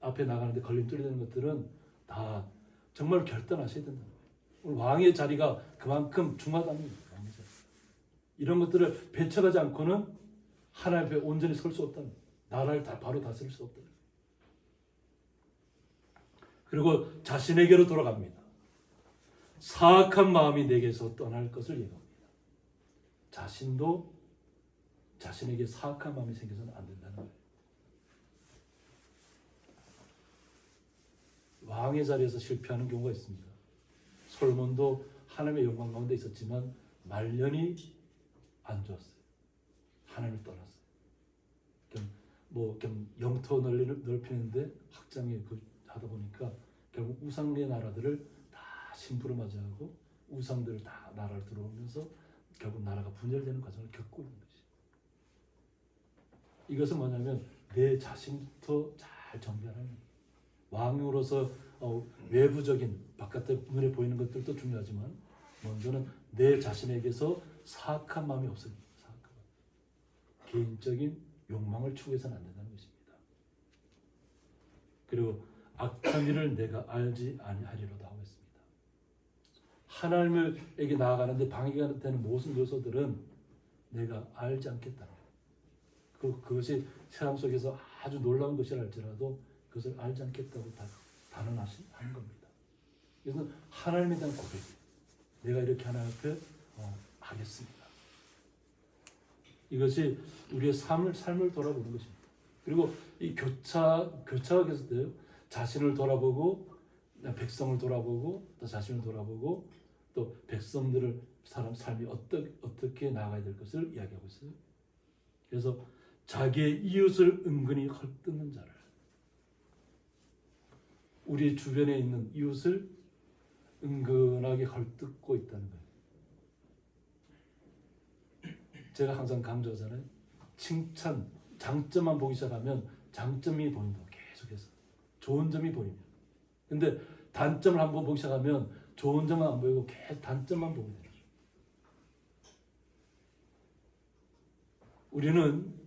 앞에 나가는데 걸림돌이 되는 것들은 다 정말 결단하셔야 된다는 거예요. 오늘 왕의 자리가 그만큼 중하다는 거예요. 왕의 자리. 이런 것들을 배척하지 않고는 하나님 앞에 온전히 설 수 없다는 거예요. 나라를 바로 다스릴 수 없다는 거예요. 그리고 자신에게로 돌아갑니다. 사악한 마음이 내게서 떠날 것을 예고합니다. 자신도 자신에게 사악한 마음이 생겨서는 안 된다는 거예요. 왕의 자리에서 실패하는 경우가 있습니다. 솔몬도 하나님의 영광 가운데 있었지만 말년이 안 좋았어요. 하나님을 떠났어요. 영토 넓히는데 확장에 하다 보니까 결국 우상의 나라들을 다 심부름하자고 우상들을 다 나라를 들어오면서 결국 나라가 분열되는 과정을 겪고 있는 것이. 이것은 뭐냐면 내 자신부터 잘 정비하는 거예요. 왕으로서 외부적인 바깥에 눈에 보이는 것들도 중요하지만 먼저는 내 자신에게서 사악한 마음이 없어집니다. 사악한 마음. 개인적인 욕망을 추구해서는 안 된다는 것입니다. 그리고 악한 일을 내가 알지 아니하리로다 하고 있습니다. 하나님에게 나아가는데 방해가 되는 모든 요소들은 내가 알지 않겠다는 거예요. 그것이 세상 속에서 아주 놀라운 것이라 할지라도 그것을 알지 않겠다고 단언하는 겁니다. 이것은 하나님에 대한 고백이에요. 내가 이렇게 하나님 앞에 하겠습니다. 이것이 우리의 삶을 돌아보는 것입니다. 그리고 이 교차가 계속 돼요. 자신을 돌아보고 백성을 돌아보고 또 자신을 돌아보고 또 백성들을 삶이 어떻게 나아가야 될 것을 이야기하고 있어요. 그래서 자기의 이웃을 은근히 헐뜯는 자를, 우리 주변에 있는 이웃을 은근하게 헐뜯고 있다는 거예요. 제가 항상 강조하잖아요. 칭찬, 장점만 보기 시작하면 장점이 보인다고 계속해서. 좋은 점이 보이면. 근데 단점을 한번 보기 시작하면 좋은 점은 안 보이고 계속 단점만 보게 돼요. 우리는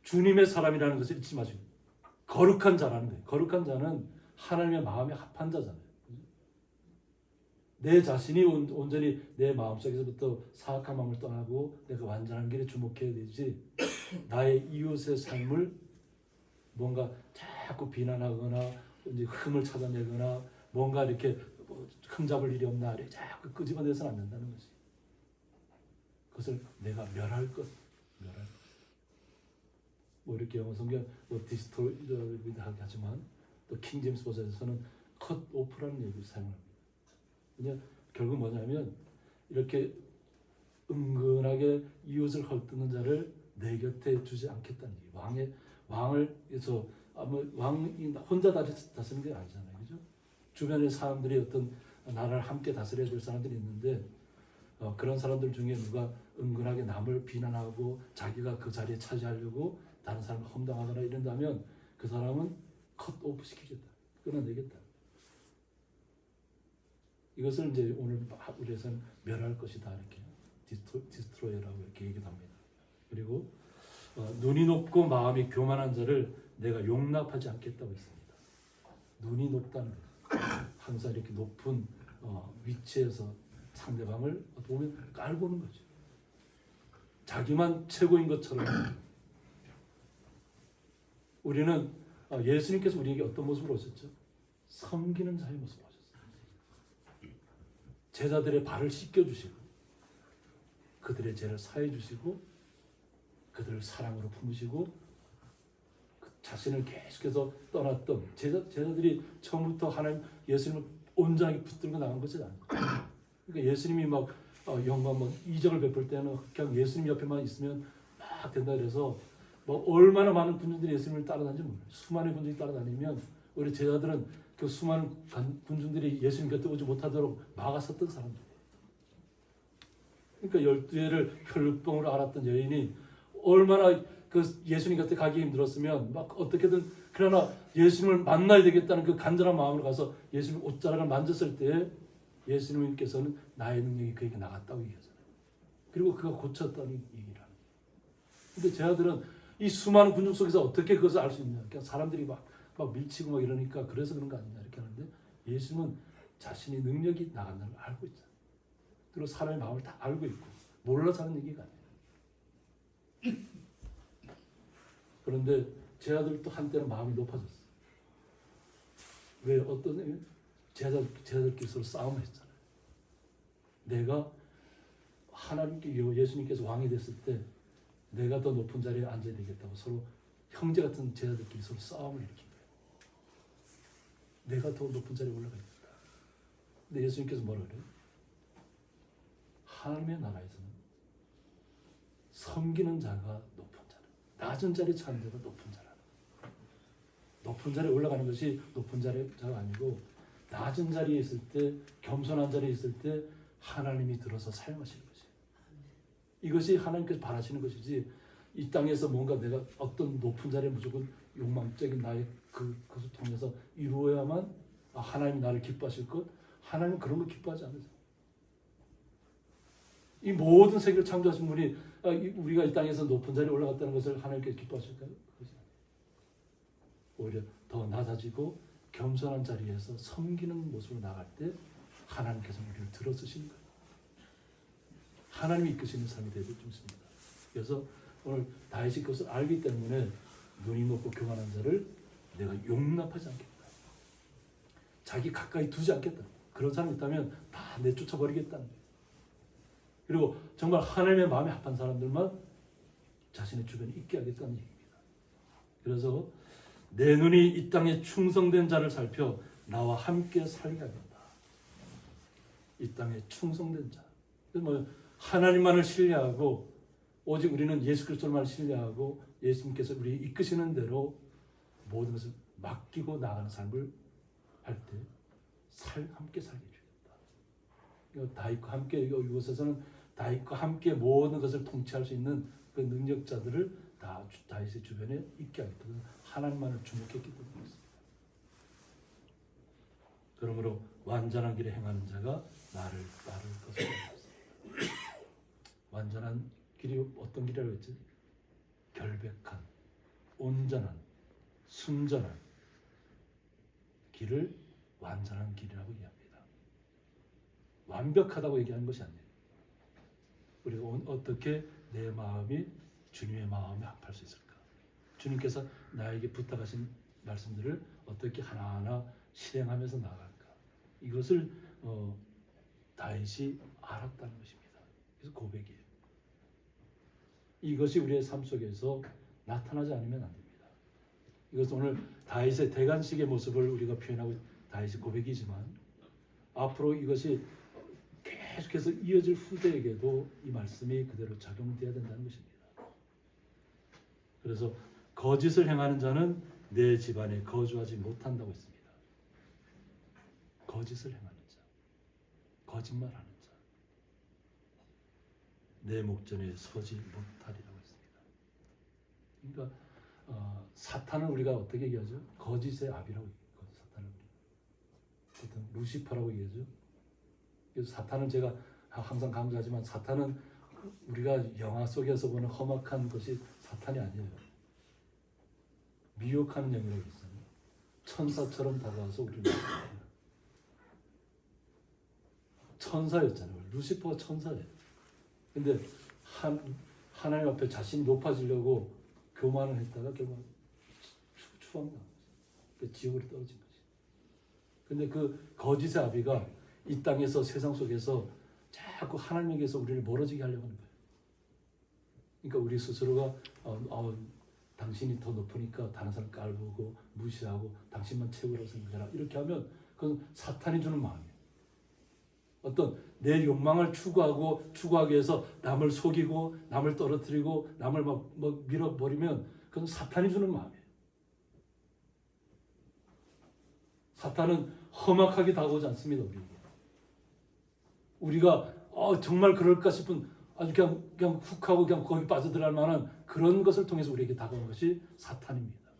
주님의 사람이라는 것을 잊지 마시고 거룩한 자라는 거예요. 거룩한 자는 하나님의 마음에 합한 자잖아요. 내 자신이 온전히 내 마음속에서부터 사악한 마음을 떠나고 내가 완전한 길에 주목해야 되지, 나의 이웃의 삶을 뭔가 자꾸 비난하거나 이제 흠을 찾아내거나 뭔가 이렇게 흠잡을 일이 없나 이렇게 자꾸 끄집어내서는 안 된다는 거지. 그것을 내가 멸할 것. 뭐 이렇게 영어 성경 디스토이드 하지만 또 킹제임스 버전에서는 컷 오프라는 얘기를 사용합니다. 그냥 결국 뭐냐면 이렇게 은근하게 이웃을 헐뜯는 자를 내 곁에 두지 않겠다는 얘기. 왕을 해서 왕이 혼자 다스리는 게 아니잖아요, 그죠? 주변의 사람들이 어떤 나라를 함께 다스려야 될 사람들이 있는데 그런 사람들 중에 누가 은근하게 남을 비난하고 자기가 그 자리에 차지하려고 다른 사람을 험담하거나 이런다면 그 사람은 컷 오프 시키겠다, 끊어내겠다. 이것을 이제 오늘 우리에서는 멸할 것이다 이렇게 디스트로이라고 이렇게 얘기도 합니다. 그리고 눈이 높고 마음이 교만한 자를 내가 용납하지 않겠다고 했습니다. 눈이 높다는 거예요. 항상 이렇게 높은 위치에서 상대방을 보면 깔고 오는 거죠. 자기만 최고인 것처럼. 우리는 예수님께서 우리에게 어떤 모습으로 오셨죠? 섬기는 자의 모습으로 오셨어요. 제자들의 발을 씻겨주시고 그들의 죄를 사해주시고 그들을 사랑으로 품으시고 그 자신을 계속해서 떠났던 제자들이 처음부터 하나님 예수님을 온전하게 붙들고 나간 것이 아니에요. 그러니까 예수님이 막 영광 이적을 베풀 때는 그냥 예수님 옆에만 있으면 막 된다 그래서 뭐 얼마나 많은 군중들이 예수님을 따라다니는지 몰라요. 수많은 군중이 따라다니면 우리 제자들은 그 수많은 군중들이 예수님 곁에 오지 못하도록 막아섰던 사람들이에요. 그러니까 12해를 혈육병으로 앓았던 여인이 얼마나 그 예수님 곁에 가기 힘들었으면 막 어떻게든 그러나 예수님을 만나야 되겠다는 그 간절한 마음으로 가서 예수님 옷자락을 만졌을 때 예수님께서는 나의 능력이 그에게 나갔다고 얘기하잖아요. 그리고 그가 고쳤다는 얘기를 하는 거예요. 근데 제 아들은 이 수많은 군중 속에서 어떻게 그것을 알 수 있냐. 그냥 사람들이 막 밀치고 막 이러니까 그래서 그런 거 아니냐 이렇게 하는데 예수는 자신의 능력이 나간다는 걸 알고 있잖아요. 그리고 사람의 마음을 다 알고 있고 몰라서 하는 얘기가 아니에요. 그런데 제 아들도 한때는 마음이 높아졌어요. 왜? 어떤 제자들끼리 서로 싸움을 했잖아요. 내가 하나님께 예수님께서 왕이 됐을 때 내가 더 높은 자리에 앉아야 되겠다고 서로 형제 같은 제자들끼리 서로 싸움을 일으킨 거예요. 내가 더 높은 자리에 올라가겠다. 근데 예수님께서 뭐라 그래요? 하나님의 나라에서는 섬기는 자가 높은 자라. 낮은 자리에 처한 자가 높은 자라. 높은 자리에 올라가는 것이 높은 자가 아니고 낮은 자리에 있을 때, 겸손한 자리에 있을 때 하나님이 들어서 사용하시는 것이에요. 이것이 하나님께서 바라시는 것이지 이 땅에서 뭔가 내가 어떤 높은 자리에 무조건 욕망적인 나의 그것을 통해서 이루어야만 하나님이 나를 기뻐하실 것, 하나님은 그런 거 기뻐하지 않으세요. 이 모든 세계를 창조하신 분이 우리가 이 땅에서 높은 자리에 올라갔다는 것을 하나님께서 기뻐하실까요? 그렇지 않아요. 오히려 더 낮아지고 겸손한 자리에서 섬기는 모습으로 나갈 때 하나님께서 우리를 들어쓰시는 거예요. 하나님이 이끄시는 삶이 되어야 될 줄 믿습니다. 그래서 오늘 다윗이 그것을 알기 때문에 눈이 높고 교만한 자를 내가 용납하지 않겠다. 자기 가까이 두지 않겠다. 그런 사람이 있다면 다 내쫓아버리겠다는 거예요. 그리고 정말 하나님의 마음에 합한 사람들만 자신의 주변에 있게 하겠다는 얘기입니다. 그래서 내 눈이 이 땅에 충성된 자를 살펴 나와 함께 살게 하겠다. 이 땅에 충성된 자. 그래서 하나님만을 신뢰하고 오직 우리는 예수 그리스도만 신뢰하고 예수님께서 우리 이끄시는 대로 모든 것을 맡기고 나가는 삶을 할 때 함께 살게 해주겠다. 다윗과 함께 이곳에서는 다윗과 함께 모든 것을 통치할 수 있는 그 능력자들을 다 다윗의 주변에 있게 하겠다. 하나님만을 주목했기 때문입니다. 그러므로 완전한 길에 행하는 자가 나를 따를 것이다. 완전한 길이 어떤 길이라고 했지? 결백한, 온전한, 순전한 길을 완전한 길이라고 얘기합니다. 완벽하다고 얘기하는 것이 아니에요. 우리가 어떻게 내 마음이 주님의 마음에 합할 수 있을까? 주님께서 나에게 부탁하신 말씀들을 어떻게 하나하나 실행하면서 나갈까? 이것을 다윗이 알았다는 것입니다. 그래서 고백이에요. 이것이 우리의 삶 속에서 나타나지 않으면 안 됩니다. 이것은 오늘 다윗의 대관식의 모습을 우리가 표현하고 다윗의 고백이지만 앞으로 이것이 계속해서 이어질 후대에게도 이 말씀이 그대로 작용되어야 된다는 것입니다. 그래서 거짓을 행하는 자는 내 집안에 거주하지 못한다고 했습니다. 거짓을 행하는 자, 거짓말하는 자, 내 목전에 서지 못하리라고 했습니다. 그러니까 사탄을 우리가 어떻게 얘기하죠? 거짓의 아비라고 얘기해요. 사탄을 보통 루시퍼라고 얘기하죠. 그래서 사탄은 제가 항상 강조하지만 사탄은 우리가 영화 속에서 보는 험악한 것이 사탄이 아니에요. 미혹하는 영이라고 있어요. 천사처럼 다가와서 우리를 천사였잖아요. 루시퍼가 천사예요. 근데 하나님 앞에 자신이 높아지려고 교만을 했다가 결국 추방당한 거죠. 지옥으로 떨어진 거지. 근데 그 거짓의 아비가 이 땅에서 세상 속에서 자꾸 하나님에게서 우리를 멀어지게 하려고 하는 거예요. 그러니까 우리 스스로가 당신이 더 높으니까 다른 사람 깔보고 무시하고 당신만 최고라고 생각해라. 이렇게 하면 그건 사탄이 주는 마음이에요. 어떤 내 욕망을 추구하기 위해서 남을 속이고 남을 떨어뜨리고 남을 막 밀어버리면 그건 사탄이 주는 마음이에요. 사탄은 험악하게 다가오지 않습니다. 우리가 정말 그럴까 싶은 아주 그냥 훅 하고 그냥 거기 빠져들어갈 만한 그런 것을 통해서 우리에게 다가온 것이 사탄입니다.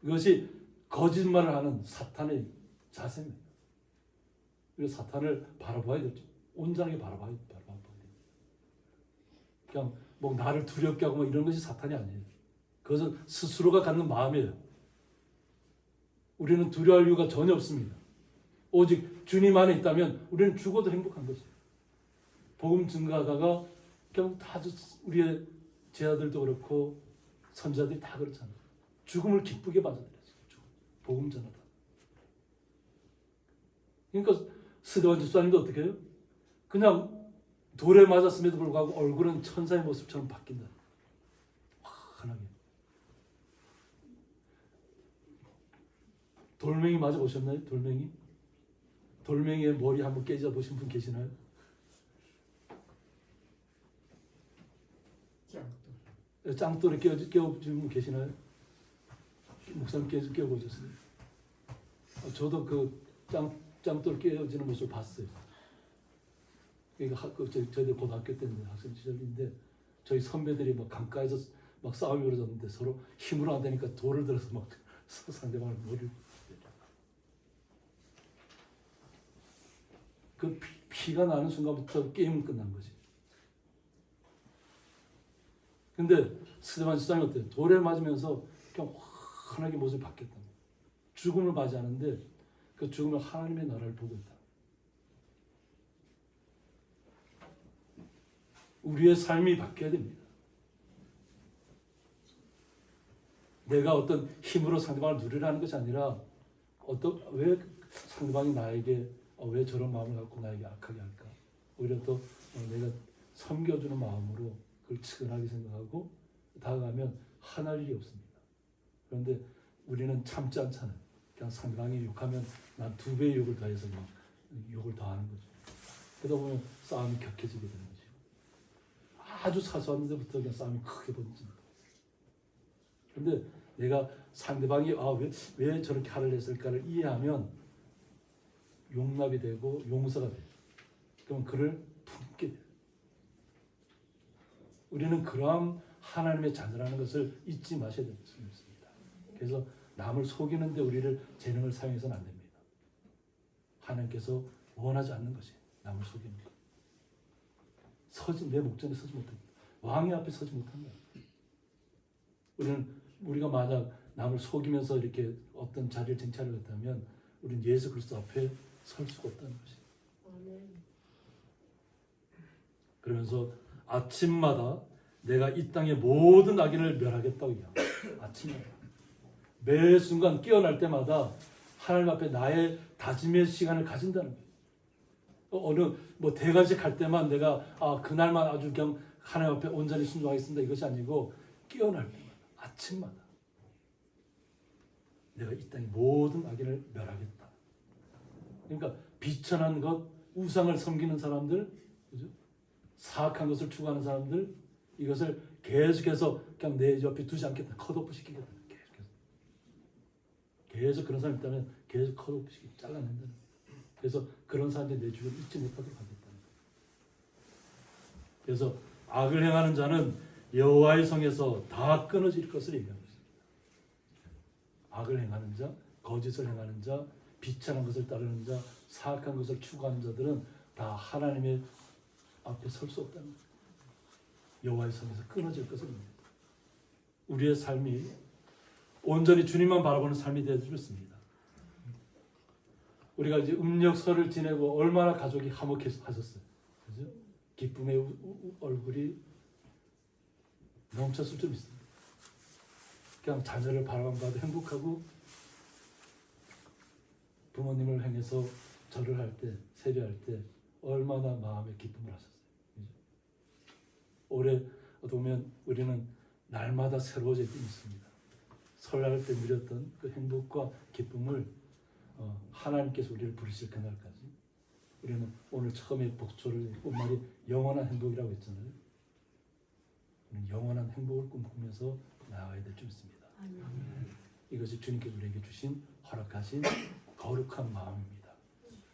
이것이 거짓말을 하는 사탄의 자세입니다. 그래서 사탄을 바라봐야 되죠. 온전하게 바라봐야 됩니다. 그냥 뭐 나를 두렵게 하고 뭐 이런 것이 사탄이 아니에요. 그것은 스스로가 갖는 마음이에요. 우리는 두려워할 이유가 전혀 없습니다. 오직 주님 안에 있다면 우리는 죽어도 행복한 거죠. 복음 증거하다가 그냥 다 우리의 제자들도 그렇고 선지자들이 다 그렇잖아요. 죽음을 기쁘게 받아들였어요. 복음 전하다. 그러니까 스데반 집사님도 어떻게 해요? 그냥 돌에 맞았음에도 불구하고 얼굴은 천사의 모습처럼 바뀐다. 환하게. 돌멩이 맞아 보셨나요? 돌멩이? 돌멩이의 머리 한번 깨져 보신 분 계시나요? 짱돌에 깨워준 분 계시나요? 목사님 깨워보셨어요? 저도 그 짱돌 깨워지는 모습을 봤어요. 그러니까 저희들 고등학교 때인데 학생 시절인데 저희 선배들이 막 강가에서 막 싸움이 벌어졌는데 서로 힘으로 안 되니까 돌을 들어서 막 상대방을 머리를 그 피가 나는 순간부터 게임은 끝난 거지. 근데 스데반 집사님 어때요? 돌에 맞으면서 그냥 환하게 모습이 바뀌었다. 죽음을 맞이하는데 그 죽음은 하나님의 나라를 보고 있다. 우리의 삶이 바뀌어야 됩니다. 내가 어떤 힘으로 상대방을 누리라는 것이 아니라 왜 상대방이 나에게 왜 저런 마음을 갖고 나에게 악하게 할까? 오히려 또 내가 섬겨주는 마음으로 그걸 측은하게 생각하고 다가가면 화날 일이 없습니다. 그런데 우리는 참지 않잖아요. 그냥 상대방이 욕하면 난 2배의 욕을 더해서 막 욕을 더하는 거죠. 그러다 보면 싸움이 격해지게 되는 거죠. 아주 사소한 데부터 그냥 싸움이 크게 번집니다. 그런데 내가 상대방이 왜 저렇게 화를 냈을까를 이해하면 용납이 되고 용서가 돼요. 그럼 그를 품게 돼요. 우리는 그러한 하나님의 자녀라는 것을 잊지 마셔야 되겠습니다. 그래서 남을 속이는데 우리를 재능을 사용해서는 안 됩니다. 하나님께서 원하지 않는 것이 남을 속이는 것. 내 목전에 서지 못합니다. 왕의 앞에 서지 못합니다. 우리가 만약 남을 속이면서 이렇게 어떤 자리를 쟁취하려고 했다면 우리는 예수 그리스도 앞에 설 수가 없다는 것이에요. 그러면서 아침마다 내가 이 땅의 모든 악인을 멸하겠다고 얘기합니다. 아침마다. 매 순간 깨어날 때마다 하나님 앞에 나의 다짐의 시간을 가진다는 거예요. 어느 대관식 할 때만 내가 그날만 아주 그냥 하나님 앞에 온전히 순종하겠습니다. 이것이 아니고 깨어날 때마다 아침마다 내가 이 땅의 모든 악인을 멸하겠다. 그러니까 비천한 것, 우상을 섬기는 사람들, 그죠? 사악한 것을 추구하는 사람들, 이것을 계속해서 그냥 내 옆에 두지 않겠다. 컷오프 시키겠다. 계속 그런 사람이 있다면 계속 컷오프 시키고 잘라낸다는 거예요. 그래서 그런 사람들이 내 주변을 잊지 못하도록 하겠다는 거예요. 그래서 악을 행하는 자는 여호와의 성에서 다 끊어질 것을 얘기하고 있습니다. 악을 행하는 자, 거짓을 행하는 자, 비천한 것을 따르는 자, 사악한 것을 추구하는 자들은 다 하나님의 앞에 설 수 없다는 거예요. 여호와의 성에서 끊어질 것을 얘기합니다. 우리의 삶이 온전히 주님만 바라보는 삶이 되어주셨습니다. 우리가 이제 음력설을 지내고 얼마나 가족이 화목하셨어요. 그죠? 기쁨의 얼굴이 넘쳤을 좀 있습니다. 그냥 자녀를 바라봐도 행복하고 부모님을 향해서 절을 할 때, 세배할 때 얼마나 마음의 기쁨을 하셨어요. 그죠? 올해 보면 우리는 날마다 새로워져 있습니다. 설날 때 누렸던 그 행복과 기쁨을 하나님께서 우리를 부르실 그날까지 우리는 오늘 처음에 복초를 꽃말이 영원한 행복이라고 했잖아요. 우리는 영원한 행복을 꿈꾸면서 나아가야 될 줄 믿습니다. 이것이 주님께서 우리에게 주신 허락하신 거룩한 마음입니다.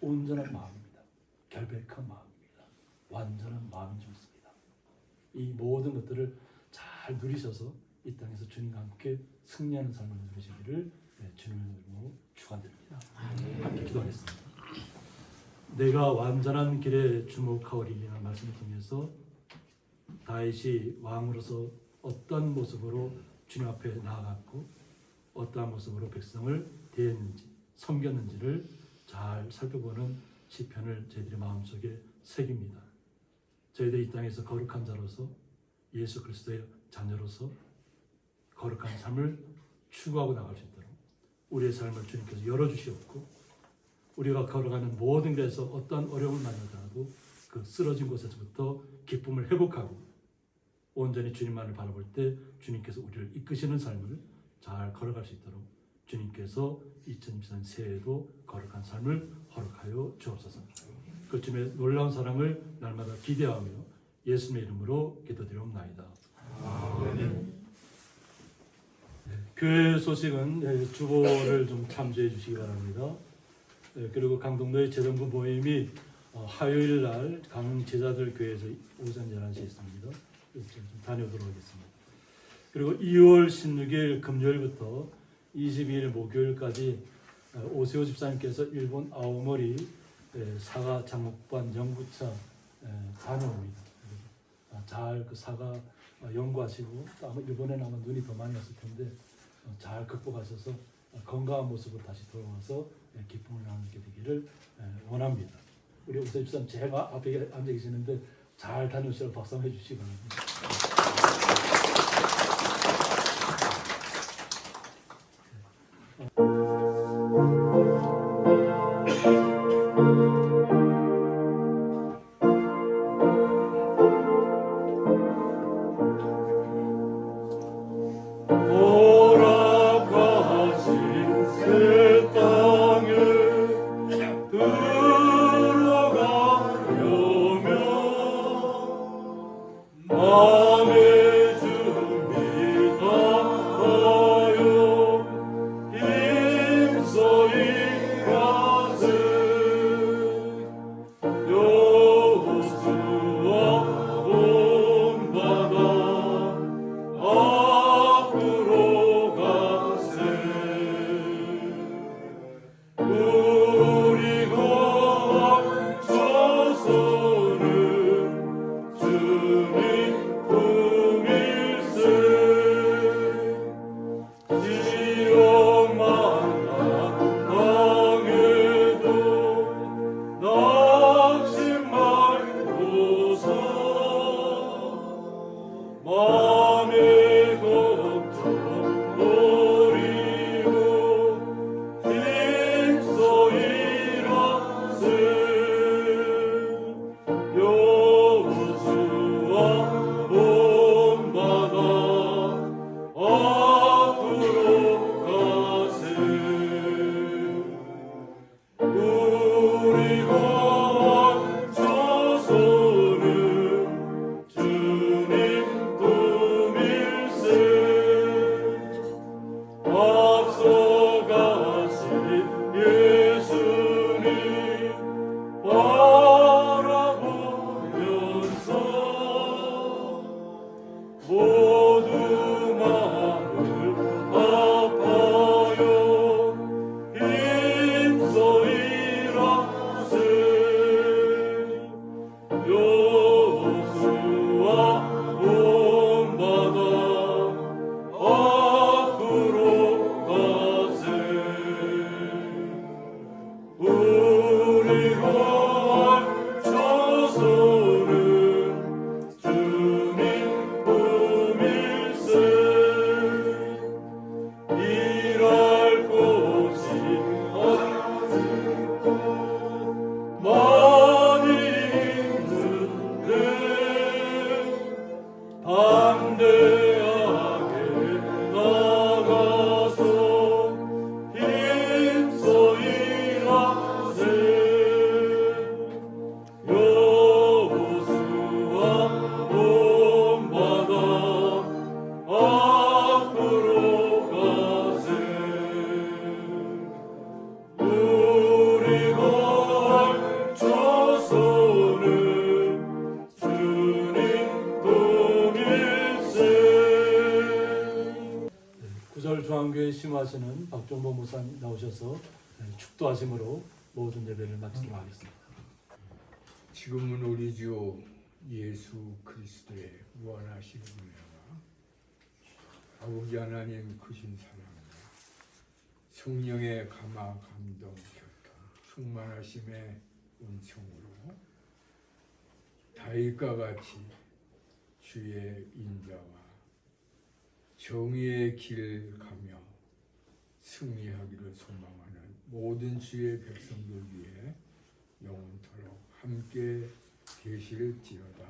온전한 마음입니다. 결백한 마음입니다. 완전한 마음인 줄 믿습니다. 이 모든 것들을 잘 누리셔서 이 땅에서 주님과 함께 승리하는 삶을 누리시기를 주님의 이름으로 축원드립니다. 함께 기도하겠습니다. 내가 완전한 길에 주목하오리라는 말씀을 통해서 다윗이 왕으로서 어떤 모습으로 주님 앞에 나아갔고 어떠한 모습으로 백성을 대했는지 섬겼는지를 잘 살펴보는 시편을 저희들의 마음속에 새깁니다. 저희들이 이 땅에서 거룩한 자로서 예수 그리스도의 자녀로서 거룩한 삶을 추구하고 나갈 수 있도록 우리의 삶을 주님께서 열어주시옵고 우리가 걸어가는 모든 데서 어떤 어려움을 만나더라도 그 쓰러진 곳에서부터 기쁨을 회복하고 온전히 주님만을 바라볼 때 주님께서 우리를 이끄시는 삶을 잘 걸어갈 수 있도록 주님께서 2024년 새해에도 거룩한 삶을 허락하여 주옵소서. 그 주님의 놀라운 사랑을 날마다 기대하며 예수님의 이름으로 기도드리옵나이다. 아멘. 교회 소식은 주보를 좀 참조해 주시기 바랍니다. 그리고 강동도의 재정부 모임이 화요일 날 강제자들 교회에서 오전 11시에 있습니다. 그래서 좀 다녀오도록 하겠습니다. 그리고 2월 16일 금요일부터 22일 목요일까지 오세호 집사님께서 일본 아오모리 사과 장목반 연구차 다녀옵니다. 잘 그 사과 연구하시고 아마 일본에는 아마 눈이 더 많이 왔을 텐데 잘 극복하셔서 건강한 모습으로 다시 돌아와서 기쁨을 나누게 되기를 원합니다. 우리 오세호 집사님 제가 앞에 앉아 계시는데 잘 다녀오시라고 박수 한번 해주시기 바랍니다. 교회 심화하시는 박종범 목사님 나오셔서 축도하심으로 모든 예배를 마치도록 하겠습니다. 지금은 우리 주 예수 그리스도의 무한하신 은혜와 아버지 하나님 크신 사랑과 성령의 감화 감동 교통 충만하심의 은총으로 다윗과 같이 주의 인자와 정의의 길 가며 승리하기를 소망하는 모든 주의 백성들 위해 영원토록 함께 계실지어다.